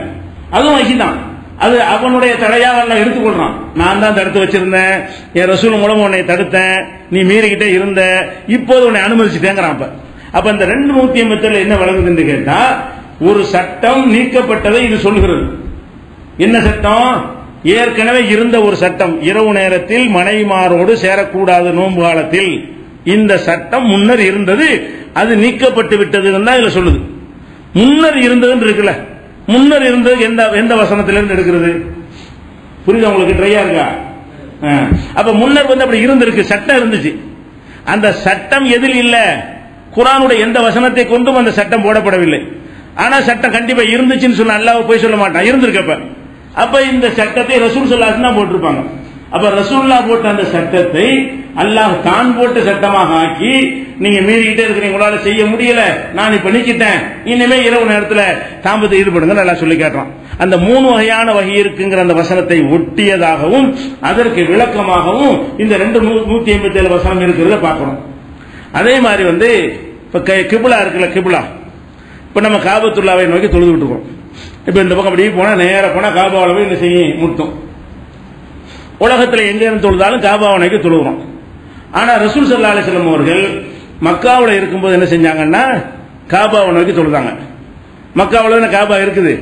அதுவும் வஹிதான். அது அவனுடைய தடையாக எல்லாம் எடுத்துக்கொள்றான். நான் தான் தடுத்து வச்சிருந்தேன், என் ரசூல் மூலம் உன்னை தடுத்தேன், நீ மீறிக்கிட்டே இருந்த, இப்போது உன்னை அனுமதிச்சுட்டேங்கிறான். அப்ப இந்த 287 என்ன வழங்குதுன்னு கேட்டா, ஒரு சட்டம் நீக்கப்பட்டதை இது சொல்கிறது. என்ன சட்டம்? ஏற்கனவே இருந்த ஒரு சட்டம், இரவு நேரத்தில் மனைவிமாரோடு சேரக்கூடாது நோன்பு காலத்தில், இந்த சட்டம் முன்னர் இருந்தது, அது நீக்கப்பட்டு விட்டதுன்னு தான் இதுல சொல்லுது. முன்னர் இருந்ததுன்னு இருக்குல்ல, முன்னர் இருந்தது எந்த வசனத்திலிருந்து எடுக்கிறது? புரியுது உங்களுக்கு? ட்ரையா இருக்கா? அப்ப முன்னர் அப்படி இருந்திருக்கு, சட்டம் இருந்துச்சு. அந்த சட்டம் எதில் இல்ல? குர்ஆனுடைய எந்த வசனத்தை கொண்டும் அந்த சட்டம் போடப்படவில்லை. ஆனா சட்டம் கண்டிப்பா இருந்துச்சுன்னு சொன்ன அல்லாஹ் போய் சொல்ல மாட்டான், இருந்திருக்கப்ப. அப்ப இந்த சட்டத்தை ரசூல் ஸல்லல்லாஹு அலைஹி வஸல்லம் போட்டிருப்பாங்க. அப்ப ரசூலுல்லாஹ் போட்ட அந்த சட்டத்தை அல்லாஹ் தான் போட்ட சட்டமாக ஆக்கி, நீங்க மீறிக்கிட்டே இருக்கிறீங்க, உங்களால செய்ய முடியல, நான் இப்ப நீக்கிட்டேன், இனிமே இரவு நேரத்தில் தாம்பத்தை ஈடுபடுங்க நல்லா சொல்லி கேட்டான். அந்த 3 வகையான வகை இருக்குங்கிற அந்த வசனத்தை ஒட்டியதாகவும் அதற்கு விளக்கமாகவும் இந்த 287 வசனம் இருக்கிறத பார்க்கணும். அதே மாதிரி இப்ப கிப்லா இருக்குல்ல, கிப்லா இப்ப நம்ம காபத்துல்லாவை நோக்கி தொழுது விட்டுருக்கோம். இப்ப இந்த பக்கம் அப்படி போனா நேர போனா காபாவில் போய் என்ன செய்யும்? முட்டும். உலகத்தில் எங்க இருந்து தொழுதாலும் காபாவை நோக்கி தொழுகிறோம். ஆனா ரசூல் ஸல்லல்லாஹு அலைஹி வஸல்லம் அவர்கள் மக்காவில் இருக்கும்போது என்ன செஞ்சாங்கன்னா காபாவை நோக்கி தொழுதாங்க. மக்காவில் தானே காபா இருக்குது.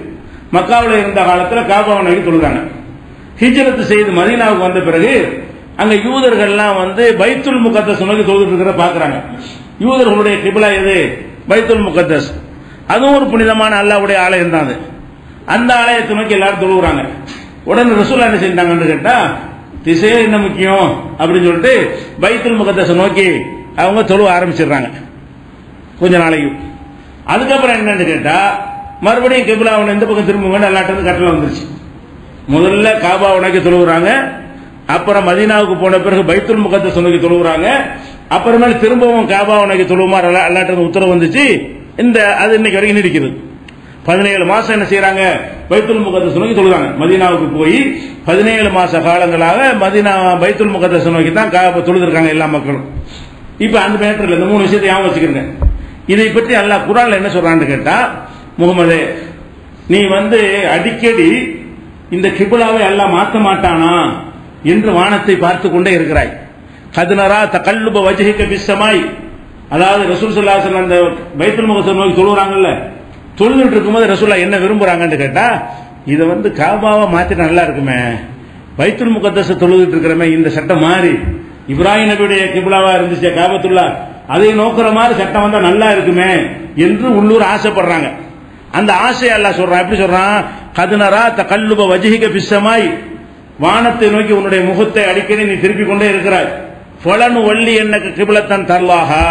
மக்காவில் இருந்த காலத்தில் காபாவை நோக்கி தொழுதாங்க. ஹிஜ்ரத் செய்து மதீனாவுக்கு வந்த பிறகு அங்க யூதர்கள்லாம் பைத்துல் முகத்தஸ் நோக்கி தொழுதுட்டு இருக்கிற பாக்குறாங்க. யூதர்களுடைய கிப்லா எது? பைத்துல் முகத்தஸ். அதுவும் ஒரு புனிதமான அல்லாஹ்வுடைய ஆலயம் தான். அந்த ஆலயத்தை நோக்கி எல்லாரும் தொழுகிறாங்க. உடனே ரசூலுல்லாஹ் என்ன செஞ்சாங்கன்னு கேட்டா, திசையே என்ன முக்கியம் அப்படின்னு சொல்லிட்டு பைத்துல் முகத்தஸை நோக்கி அவங்க தொழுவ ஆரம்பிச்சிடுறாங்க கொஞ்ச நாளைக்கு. அதுக்கப்புறம் என்னன்னு கேட்டா மறுபடியும் கிப்லாவை இந்த பக்கம் திரும்புங்க எல்லாட்டு கட்டளை வந்துருச்சு. முதல்ல காபாவை நோக்கி தொழுகிறாங்க, அப்புறம் மதீனாவுக்கு போன பிறகு பைத்துல் முகத்தஸை நோக்கி தொழுகிறாங்க, அப்புறமேல திரும்பவும் காபாவை நோக்கி தொழுவுமாறு எல்லாட்டு உத்தரவு வந்துச்சு. அது இன்னைக்கு வரைக்கும் நீடிக்கிறது. 17 மாசம் என்ன செய்யறாங்க, பைத்துல் முகத்தஸை நோக்கி தொழுகிறாங்க. மதீனாவுக்கு போய் 17 மாச காலங்களாக மதீனா பைத்துல் முகத்தஸை நோக்கி தான் காபா தொழுதிருக்காங்க எல்லா மக்களும். இப்ப அந்த மேட்டர்ல இந்த 3 விஷயத்தை ஞாபகம் வச்சுக்கிறேங்க. இதை பற்றி அல்லாஹ் குர்ஆன்ல என்ன சொல்றான்னு கேட்டா, முகமதே நீ அடிக்கடி இந்த கிப்லாவை அல்லாஹ் மாற்ற மாட்டானா என்று வானத்தை பார்த்து கொண்டே இருக்கிறாய். கதுனரா தகல்லுப வஜ்ஹிக பிஸ்ஸமாய், அதாவது ரசூல் ஸல்லல்லாஹு அலைஹி வஸல்லம் அந்த பைத்துல் முகத்தஸை நோக்கி தொழுறாங்கல்ல, தொழுதுட்டு இருக்கும்போது ரசூலுல்லாஹ் என்ன விரும்புறாங்கன்னு கேட்டா, இதை காபாவை மாத்தினா நல்லா இருக்குமே, பைத்துல் முகத்தஸை தொழுதுட்டு இருக்கிறமே, இந்த சட்டம் மாறி இப்ராஹிம் நபியுடைய கிப்லாவா இருந்துச்சு காபத்துல்லா, அதை நோக்குற மாதிரி சட்டம் வந்தா நல்லா இருக்குமே என்று உள்ளூர் ஆசைப்படுறாங்க. அந்த ஆசையை அல்லாஹ் சொல்றான். எப்படி சொல்றான், கதுனரா தகல்லுப வஜ்ஹிக பிஸ்ஸமாய், வானத்தை நோக்கி உன்னுடைய முகத்தை அடிக்கடி நீ திருப்பிக் கொண்டே இருக்கிறாய். ஃபலனு வள்ளி என்னக்கு கிப்லத்தன் தர்லாஹா,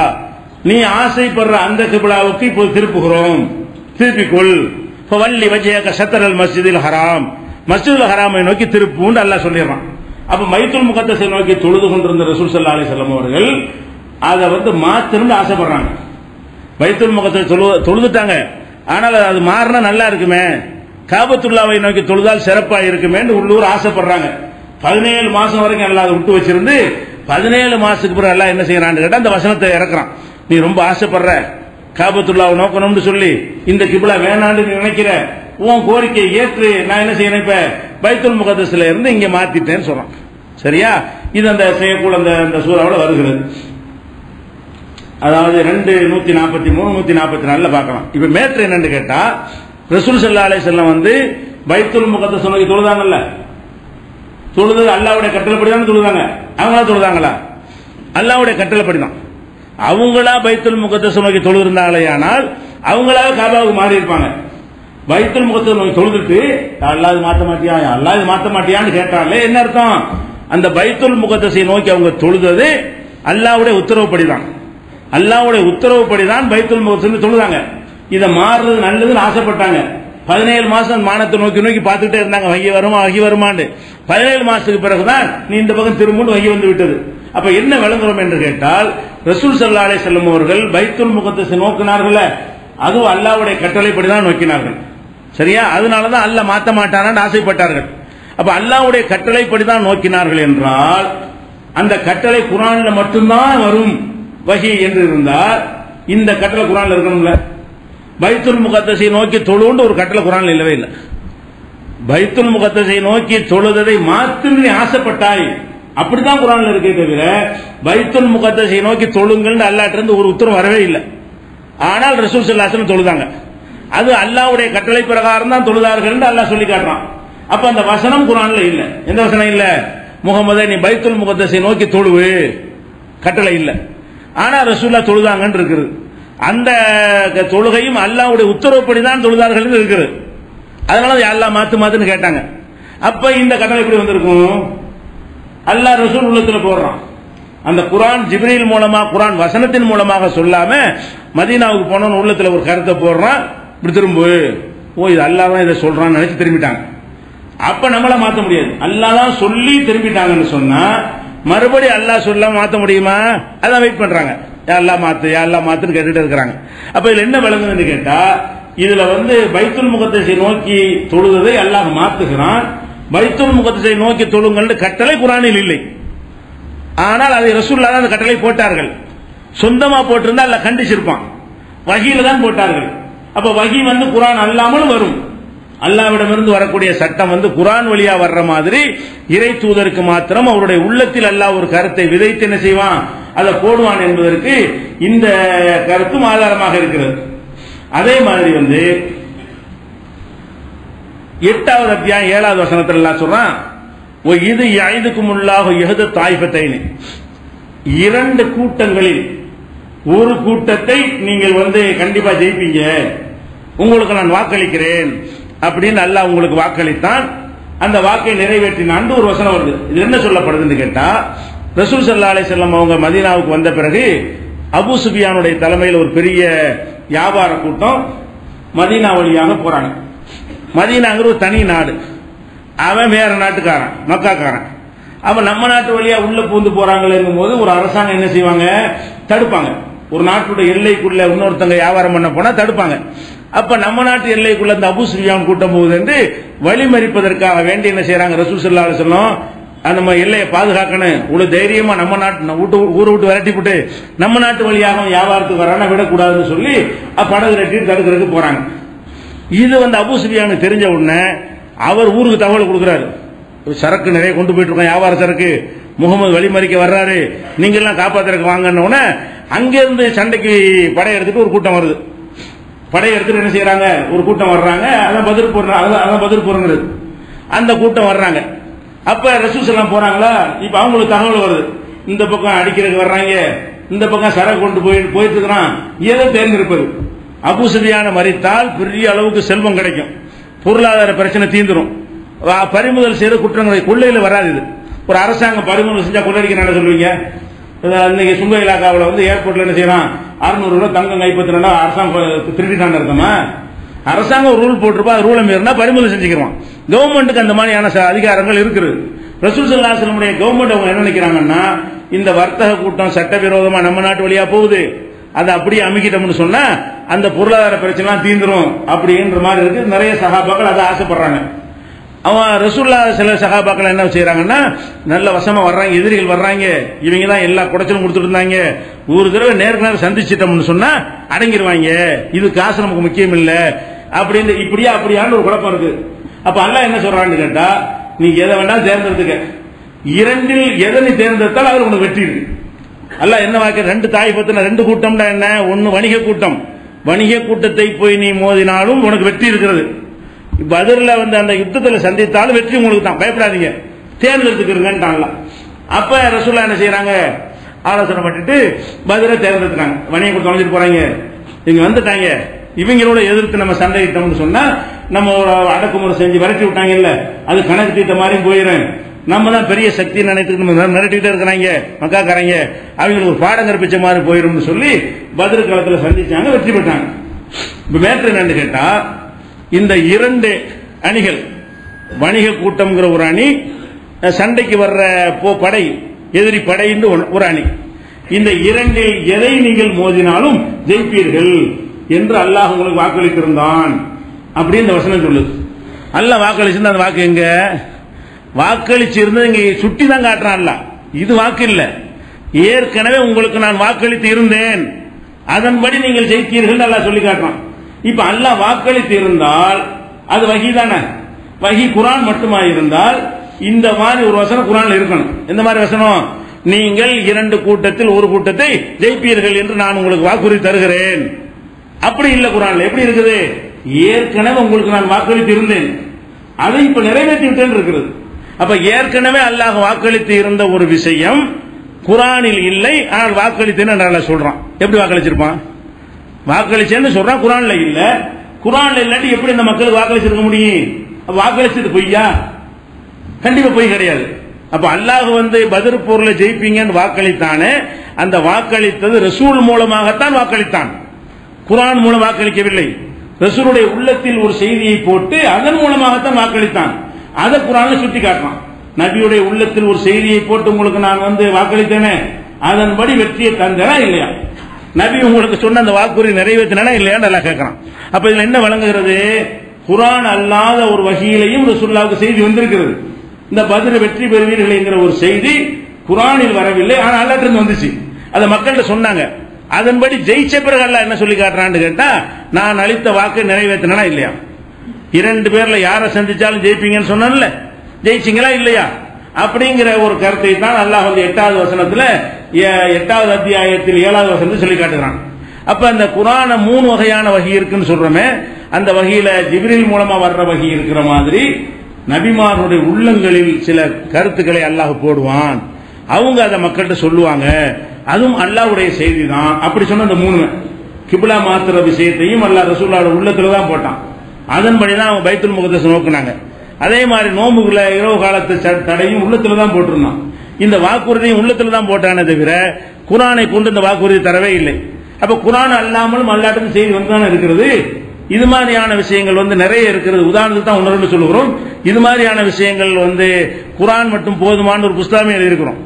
நீ ஆசைப்படுற அந்த கிப்லாவுக்கு இப்போது திருப்புகிறோம், திருப்பிக்கொள். ஃபவல்லி வஜ்ஹக ஷத்ரல் மஸ்ஜிதில் ஹராம், மஸ்ஜிதுல் ஹராமை நோக்கி திருப்புன்னு அல்லாஹ் சொல்லிடுறான். அப்ப பைத்துல் முகத்தஸை நோக்கி தொழுது கொண்டிருந்த ரசூல் ஸல்லல்லாஹு அலைஹி வஸல்லம் அவர்கள் அதை மாத்தணும்னு ஆசைப்படுறாங்க. பைத்துல் முகத்தஸை தொழுதுட்டாங்க, ஆனால் அது மாறினா நல்லா இருக்குமே, காபத்துல்லாவை நோக்கி தொழுதால் சிறப்பா இருக்குமே உள்ளூர் ஆசைப்படுறாங்க. 17 மாசம் வரைக்கும் அல்லாஹ் அதை விட்டு வச்சிருந்து 17 மாசத்துக்கு பிறகு அல்லாஹ் என்ன செய்யறான்னு கேட்டா அந்த வசனத்தை இறக்குறான். நீ ரொம்ப ஆசைப்படுற காபத்துல்லாவை நோக்கணும்னு சொல்லி இந்த கிப்லா வேணான்னு நினைக்கிற, உன் கோரிக்கை ஏற்று நான் என்ன செய்யறேன், இப்ப பைத்துல் முகத்தஸ்ல இருந்து இங்க மாத்திட்டேன்னு சொல்றான். சரியா, இது அந்த செய்யக்கூட அந்த சூறாவில் வருகிறது. அதாவது 2:143 144 பார்க்கலாம். இப்ப மேட்ரு என்னன்னு கேட்டா, ரசூல் ஸல்லல்லாஹு அலைஹி வஸல்லம் பைத்துல் முகத்தஸை நோக்கி தொழுதாங்கல்ல, தொழுது அல்லாஹ்வுடைய கட்டளைப்படிதான் தொழுதாங்க. அவங்களா தொழுதாங்களா? அல்லாஹ்வுடைய கட்டளைப்படிதான். அவங்களா பைத்துல் முகத்தஸை நோக்கி தொழுதிருந்தாங்களே ஆனால் அவங்களா காபாவுக்கு மாறி இருப்பாங்க. பைத்துல் முகத்தஸை நோக்கி தொழுதுட்டு அல்லாஹ் இது மாத்த மாட்டியா, அல்லாஹ் இது மாத்த மாட்டியான்னு கேட்டாலே என்ன அர்த்தம், அந்த பைத்துல் முகத்தஸை நோக்கி அவங்க தொழுதது அல்லாஹ்வுடைய உத்தரவுப்படிதான். அல்லாஹ்வுடைய உத்தரவுப்படிதான் பைத்துல் முகத்தஸை தொழுதாங்க. இதை மாறுறது நல்லதுன்னு ஆசைப்பட்டாங்க. 17 மாசம் மானத்தை நோக்கி நோக்கி பார்த்துட்டே இருந்தாங்க, வகி வருமாண்டு. 17 மாசத்துக்கு பிறகுதான் நீ இந்த பக்கம் திரும்ப வகி வந்து விட்டது. அப்ப என்ன விளங்குறோம் என்று கேட்டால், ரசூல் ஸல்லல்லாஹு அலைஹி வஸல்லம் அவர்கள் பைத்துல் முகத்தஸை நோக்கினார்கள், அதுவும் அல்லாஹ்வுடைய கட்டளைப்படிதான் நோக்கினார்கள். சரியா, அதனாலதான் அல்லாஹ் மாத்த மாட்டானான்னு ஆசைப்பட்டார்கள். அப்ப அல்லாஹ்வுடைய கட்டளைப்படிதான் நோக்கினார்கள் என்றால் அந்த கட்டளை குர்ஆன்ல மட்டும்தான் வரும் வஹி என்று இருந்தால் இந்த கட்டளை குர்ஆன்ல இருக்கணும்ல. பைத்துல் முகத்தஸை நோக்கி தொழுன்னு ஒரு கட்டளை குர்ஆன்ல இல்லவே இல்லை. பைத்துல் முகத்தஸை நோக்கி தொழுததை மாத்திரம் நீ ஆசைப்பட்டாய், அப்படிதான் குர்ஆன்ல இருக்கே தவிர பைத்துல் முகத்தஸை நோக்கி தொழுங்கள் அல்லாஹ்ட்ட இருந்து ஒரு உத்தரவு வரவே இல்லை. ஆனால் ரசூல் ஸல்லல்லாஹு அலைஹி வஸல்லம் தொழுதாங்க. அது அல்லாஹ்வுடைய கட்டளை பிரகாரம் தான் தொழுதார்கள் என்று அல்லாஹ் சொல்லி காட்டுறான். அப்ப அந்த வசனம் குர்ஆன்ல இல்ல. எந்த வசனம் இல்ல, முகமதே நீ பைத்துல் முகத்தஸை நோக்கி தொழுவு கட்டளை இல்ல. ஆனா ரசூலுல்லாஹ் தொழுதாங்கன்னு இருக்குது. அந்த தொழுகையும் அல்லாஹ்வுடைய உத்தரவுப்படி தான் தொழுதார்கள் இருக்குது. அதனால அல்லாஹ் மாத்துன்னு கேட்டாங்க. அப்ப இந்த கட்டளை எப்படி வந்திருக்கும், அல்லாஹ் ரசூல் உள்ளத்துல போடுறான். அந்த குர்ஆன் ஜிப்ரீல் மூலமா, குர்ஆன் வசனத்தின் மூலமாக சொல்லாம மதீனாவுக்கு போனோன்னு உள்ளத்துல ஒரு கருத்தை போடுறான். இப்படி திரும்ப இது அல்லாஹ் தான் இதை சொல்றான்னு நினைச்சு திரும்பிட்டாங்க. அப்ப நம்மள மாத்த முடியாது. அல்லாஹ் தான் சொல்லி திரும்பிட்டாங்கன்னு சொன்னா மறுபடியும் அல்லாஹ் சொல்ல மாத்த முடியுமா? அதான் வெயிட் பண்றாங்க, அல்லாஹ் மாத்துன்னு கேட்டுட்டு இருக்கிறாங்க. அப்ப இதுல என்ன விளங்குதுன்னு கேட்டா, இதுல பைத்துல் முகத்தஸை நோக்கி தொழுவதை அல்லாஹ் மாத்துகிறான். பைத்துல் முகத்தஸை நோக்கி தொழுங்கள் கட்டளை குர்ஆனில் இல்லை. ஆனால் அதை ரசூலுல்லாஹ் தான் அந்த கட்டளை போட்டார்கள். சொந்தமா போட்டிருந்தா அல்லாஹ் கண்டிச்சிருப்பான். வஹீல தான் போட்டார்கள். அப்ப வஹி குர்ஆன் அல்லாமல் வரும். அல்லாஹ்விடமிருந்து வரக்கூடிய சட்டம் குர்ஆன் வழியா வர்ற மாதிரி இறை தூதருக்கு மாத்திரம் அவருடைய உள்ளத்தில் அல்லாஹ் ஒரு கருத்தை விதைத்து என்ன செய்வான், அதை போடுவான் என்பதற்கு இந்த கருத்தும் ஆதாரமாக இருக்கிறது. அதே மாதிரி 8வது அத்தியாயம் 7வது வசனத்தில் அல்லாஹ் சொல்றான், இது யஇதுகுமுல்லாஹு யஹ்த தாயிஃபத்தைனி, 2 கூட்டங்களில் ஒரு கூட்டத்தை நீங்கள் கண்டிப்பா ஜெயிப்பீங்க, உங்களுக்கு நான் வாக்களிக்கிறேன் அப்படின்னு அல்லாஹ் உங்களுக்கு வாக்களித்தான். அந்த வாக்கை நிறைவேற்றினான் ஒரு வசனம் வருது. இது என்ன சொல்லப்படுதுன்னு கேட்டா, ரசூல் ஸல்லல்லாஹு அலைஹி வஸல்லம் அவங்க மதீனாவுக்கு வந்த பிறகு அபூ சுஃபியானுடைய தலைமையில் ஒரு பெரிய வியாபார கூட்டம் மதீனா வழியாக போறாங்க. மதீனாங்கிற ஒரு தனி நாடு, அவன் வேற நாட்டுக்காரன், மக்காக்காரன். அவன் நம்ம நாட்டு வழியா உள்ள பூந்து போறாங்களேங்கும் போது ஒரு அரசாங்கம் என்ன செய்வாங்க, தடுப்பாங்க. ஒரு நாட்டுடைய எல்லைக்குள்ள இன்னொருத்தங்க வியாபாரம் பண்ண போனா தடுப்பாங்க. அப்ப நம்ம நாட்டு எல்லைக்குள்ள அந்த அபூ சுஃபியான் கூட்டம் போகுது என்று வழிமறிப்பதற்காக வேண்டி என்ன செய்யறாங்க, ரசூல் ஸல்லல்லாஹு அலைஹி வஸல்லம் நம்ம எல்லையை பாதுகாக்கணும், இவ்வளவு தைரியமா நம்ம நாட்டு ஊரை விட்டு விரட்டி போட்டு நம்ம நாட்டு வழியாக வியாபாரத்துக்கு வரான விடக்கூடாதுன்னு சொல்லி படகு ரெட்டி தடுக்கிறதுக்கு போறாங்க. இது அபூ சுஃபியானுக்கு தெரிஞ்ச உடனே அவர் ஊருக்கு தகவல் கொடுக்கிறாரு, சரக்கு நிறைய கொண்டு போயிட்டு இருக்கோம், வியாபார சரக்கு, முகமது வழிமறிக்க வர்றாரு, நீங்க எல்லாம் காப்பாத்துறதுக்கு வாங்கன்னு அங்கிருந்து சண்டைக்கு படையெடுத்துட்டு ஒரு கூட்டம் வருது. படையெடுத்துட்டு என்ன செய்யறாங்க, ஒரு கூட்டம் வர்றாங்க. அதான் பதில் போறாங்க. அந்த கூட்டம் வர்றாங்க. அப்ப ரசூல் ஸல்லல்லாஹு போறாங்களா, இப்ப அவங்களுக்கு தகவல் வருது, இந்த பக்கம் அடிக்கிறதுக்கு வர்றாங்க, இந்த பக்கம் சரக்கு கொண்டு போயிட்டு இருக்கிறான். எதை தேர்ந்தெடுப்பது? அபூ சுஃபியான மரித்தால் பெரிய அளவுக்கு செல்வம் கிடைக்கும், பொருளாதார பிரச்சனை தீந்துரும், பறிமுதல் செய்த குற்றங்களை கொள்ளையில வராது. இது ஒரு அரசாங்கம் பறிமுதல் செஞ்சா கொள்ளடிக்க சொல்லுவீங்க. இன்னைக்கு சுங்க இலாக்காவில் ஏர்போர்ட்ல என்ன செய்யறான், 600 ரூபாய் தங்கம் கைப்பற்றினா அரசாங்கம் திருடிட்டான் இருக்குமா? அரசாங்கம் ரூல் போட்டிருப்பா, ரூலை மீறினா பறிமுதல் செஞ்சுக்கிறோம். கவர்மெண்ட்டுக்கு அந்த மாதிரியான அதிகாரங்கள் இருக்குது. ரசூல் ஸல்லல்லாஹு அலைஹி வஸல்லம் கவர்மெண்ட் அவங்க என்ன நினைக்கிறாங்கன்னா, இந்த வர்த்தக கூட்டம் சட்டவிரோதமா நம்ம நாட்டு வழியா போகுது, அதை அப்படியே அமைக்கிட்டோம்னு சொன்னா அந்த பொருளாதார பிரச்சனை தீந்துரும் அப்படின்ற மாதிரி இருக்கு. நிறைய சஹாபாக்கள் அதை ஆசைப்படுறாங்க. அவன் ரசூலுல்லாஹி ஸல்லல்லாஹு அலைஹி வஸல்லம் சஹாபாக்கள் என்ன செய்யறாங்கன்னா, நல்ல வசமா வர்றாங்க, எதிரிகள் வர்றாங்க, இவங்க தான் எல்லா குடைச்சலும் கொடுத்துட்டு இருந்தாங்க, ஒரு தடவை நேருக்கு நேரம் சந்திச்சிட்டோம்னு சொன்னா அடங்கிடுவாங்க, இது காசு நமக்கு முக்கியம் இல்ல அப்படின்னு இப்படியா அப்படியான்னு ஒரு குழப்பம் இருக்கு. அப்ப அல்லாஹ் என்ன சொல்றான்னு கேட்டா, நீ எதை வேணாலும் தேர்ந்தெடுத்துக்க, இரண்டில் எதை நீ தேர்ந்தெடுத்தால் அது உனக்கு வெற்றி இருக்கு. அல்லாஹ் என்ன வாக்கு, ரெண்டு தாய் பத்தின ரெண்டு கூட்டம்னா என்ன, ஒன்னு வணிக கூட்டம், வணிக கூட்டத்தை போய் நீ மோதினாலும் உனக்கு வெற்றி இருக்கிறது, பதில அந்த யுத்தத்தில் சந்தித்தாலும் வெற்றி உங்களுக்கு தான், பயப்படாதீங்க, தேர்ந்தெடுத்துக்கிறீங்கன்ட்டாங்களா. அப்ப ரசூலுல்லாஹ் என்ன செய்யறாங்க, ஆலோசனை பண்ணிட்டு பதில தேர்ந்தெடுத்தாங்க. வணிக கூட்டம் வந்துட்டு போறாங்க, இவங்க வந்துட்டாங்க, இவங்களோட எதிர்த்து நம்ம சண்டையிட்டோம்னு சொன்னா நம்ம ஒரு அடக்குமுறை செஞ்சு விரட்டி விட்டாங்க இல்ல, அது கணக்கு தீட்ட மாதிரி போயிடும், நம்ம தான் பெரிய சக்தி நினைத்து மிரட்டிட்டு இருக்கிறாங்க மக்காக்காரங்க, அவங்களுக்கு ஒரு பாடம் கற்பிச்ச மாதிரி போயிடும் சொல்லி பதில் களத்தில் சந்திச்சாங்க, வெற்றி பெற்றாங்க. இப்ப மேற்று என்னன்னு கேட்டா, இந்த இரண்டு அணிகள், வணிக கூட்டம்ங்கிற ஒரு அணி, சண்டைக்கு வர்ற படை எதிரி படைன்னு ஒரு அணி, இந்த இரண்டில் எதை நீங்கள் மோதினாலும் ஜெயிப்பீர்கள் என்று அல்லாஹ் உங்களுக்கு வாக்களித்திருந்தான் அப்படின்னு இந்த வசனம் சொல்லுது. அல்லாஹ் வாக்களிச்சிருந்தா அந்த வாக்கு எங்க, வாக்களிச்சிருந்து இங்க சுட்டி தான் காட்டுறான். இது வாக்கு இல்ல, ஏற்கனவே உங்களுக்கு நான் வாக்களித்து இருந்தேன், அதன்படி நீங்கள் ஜெயித்தீர்கள் அல்லாஹ் சொல்லி காட்டுறான். இப்ப அல்லாஹ் வாக்களித்து இருந்தால் அது வஹி தானே, வஹி குர்ஆன் மட்டுமா இருந்தால் இந்த மாதிரி ஒரு வசனம் குர்ஆன்ல இருக்கணும். எந்த மாதிரி வசனம், நீங்கள் இரண்டு கூட்டத்தில் ஒரு கூட்டத்தை ஜெயிப்பீர்கள் என்று நான் உங்களுக்கு வாக்குறுதி தருகிறேன். அப்படி இல்ல குர்ஆன்ல எப்படி இருக்குது, ஏற்கனவே உங்களுக்கு நான் வாக்களித்து இருந்தேன், அதை இப்ப நிறைவேற்றி விட்டேன் இருக்கிறது. அப்ப ஏற்கனவே அல்லாஹ் வாக்களித்து இருந்த ஒரு விஷயம் குர்ஆனில் இல்லை, ஆனால் வாக்களித்தேன்னு நல்லா சொல்றான். எப்படி வாக்களிச்சிருப்பான், வாக்களிச்சேன்னு சொல்றான், குர்ஆன்ல இல்ல. குர்ஆன்ல இல்லாட்டி எப்படி இந்த மக்களுக்கு வாக்களிச்சிருக்க முடியும்? வாக்களிச்சது பொய்யா? கண்டிப்பா பொய் கிடையாது. அப்ப அல்லாஹ் பத்ர் போர்ல ஜெயிப்பீங்கன்னு வாக்களித்தானே, அந்த வாக்களித்தது ரசூல் மூலமாகத்தான் வாக்களித்தான், குர்ஆன் மூலம் வாக்களிக்கவில்லை. ரசூலுடைய உள்ளத்தில் ஒரு செய்தியை போட்டு அதன் மூலமாகத்தான் வாக்களித்தான். அதை குர்ஆன்ல சுட்டி காட்டுறான். நபியுடைய உள்ளத்தில் ஒரு செய்தியை போட்டு உங்களுக்கு நான் வாக்களித்தேனே, அதன்படி வெற்றியை தந்தனா இல்லையா, நபி உங்களுக்கு சொன்ன அந்த வாக்குறுதி நிறைவேற்றினா இல்லையா நல்லா கேட்கிறான். அப்ப இதுல என்ன வழங்குகிறது, குர்ஆன் அல்லாத ஒரு வகையிலையும் ரசூலுல்லாஹ்வுக்கு செய்தி வந்திருக்கிறது. இந்த பத்ர் வெற்றி பெறுவீர்கள் என்கிற ஒரு செய்தி குர்ஆனில் வரவில்லை, ஆனால் அல்லாஹ் இருந்து வந்துச்சு, அதை மக்கள்கிட்ட சொன்னாங்க. அதன்படி ஜெயிச்ச பிறகு அல்லாஹ் என்ன சொல்லி காட்டுறான்னு கேட்டா, நான் அளித்த வாக்கு நிறைவேற்றினா இல்லையா, இரண்டு பேர்ல யாரை சந்திச்சாலும் ஜெயிப்பீங்கன்னு சொன்னான்ல, ஜெயிச்சிங்களா இல்லையா அப்படிங்கிற ஒரு கருத்தை தான் அல்லாஹ் 8வது வசனத்துல 8வது அத்தியாயத்தில் 7வது வசனத்தில் சொல்லி காட்டுகிறான். அப்ப அந்த குர்ஆன 3 வகையான வகி இருக்குன்னு சொல்றோமே, அந்த வகையில ஜிப்ரீல் மூலமா வர்ற வகி இருக்கிற மாதிரி நபிமார்களுடைய உள்ளங்களில் சில கருத்துக்களை அல்லாஹ் போடுவான், அவங்க அதை மக்கள்கிட்ட சொல்லுவாங்க, அதுவும் அல்லாஹ்வுடைய செய்தி தான். அப்படி சொன்ன அந்த 3 கிப்லா மாத்துற விஷயத்தையும் அல்லாஹ் ரசூலுல்லாஹ்வுடைய உள்ளத்துல தான் போட்டான். அதன்படிதான் அவங்க பைத்துல் முகத்தஸ் நோக்குனாங்க. அதே மாதிரி நோம்புக்குள்ள இரவு காலத்து தடையும் உள்ளத்துல தான் போட்டிருந்தான். இந்த வாக்குறுதியும் உள்ளத்துல தான் போட்டானே தவிர குர்ஆனை கொண்டு இந்த வாக்குறுதி தரவே இல்லை. அப்ப குர்ஆன் அல்லாமலும் அல்லாட்டுக்கும் செய்தி வந்துதானே இருக்கிறது. இது மாதிரியான விஷயங்கள் நிறைய இருக்கிறது. உதாரணத்துக்கு தான் உணர்வு சொல்லுகிறோம். இது மாதிரியான விஷயங்கள் குர்ஆன் மட்டும் போதுமான ஒரு புஸ்தகமே எழுதியிருக்கிறோம்.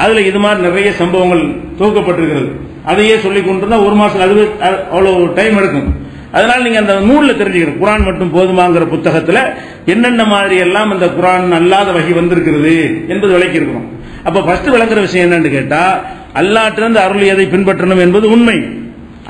அதுல இது மாதிரி நிறைய சம்பவங்கள் துவக்கப்பட்டிருக்கிறது. அதையே சொல்லிக் கொண்டிருந்தா ஒரு மாசம் அதுவே அவ்வளவு டைம் எடுக்கும். அதனால நீங்க அந்த நூல்ல தெரிஞ்சுக்கணும். குர்ஆன் மட்டும் போதுமாங்கிற புத்தகத்துல என்னென்ன மாதிரி எல்லாம் இந்த குர்ஆன் அல்லாத வகை வந்திருக்கிறது என்பது விளக்கி இருக்கிறோம். அப்ப ஃபர்ஸ்ட் விளங்குற விஷயம் என்னன்னு கேட்டா, அல்லாஹ்விலிருந்து அருளியதை பின்பற்றணும் என்பது உண்மை.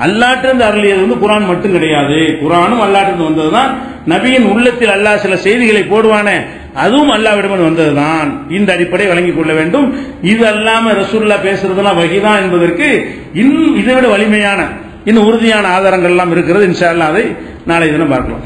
அல்லாஹ்விலிருந்து அருளியது குர்ஆன் மட்டும் கிடையாது. குர்ஆனும் அல்லாஹ்விலிருந்து வந்ததுதான். நபியின் உள்ளத்தில் அல்லாஹ் சில செய்திகளை போடுவானே, அதுவும் அல்லாஹ்விடம் வந்ததுதான். இந்த அடிப்படை வழங்கிக் கொள்ள வேண்டும். இது அல்லாம ரசூலுல்லாஹ் பேசுறதெல்லாம் வஹிதான் என்பதற்கு இன்னும் இதை விட வலிமையான இன்னும் உறுதியான ஆதாரங்கள் எல்லாம் இருக்கிறது. இன்ஷா அல்லாஹ் அதை நாளை தினம் பார்க்கலாம்.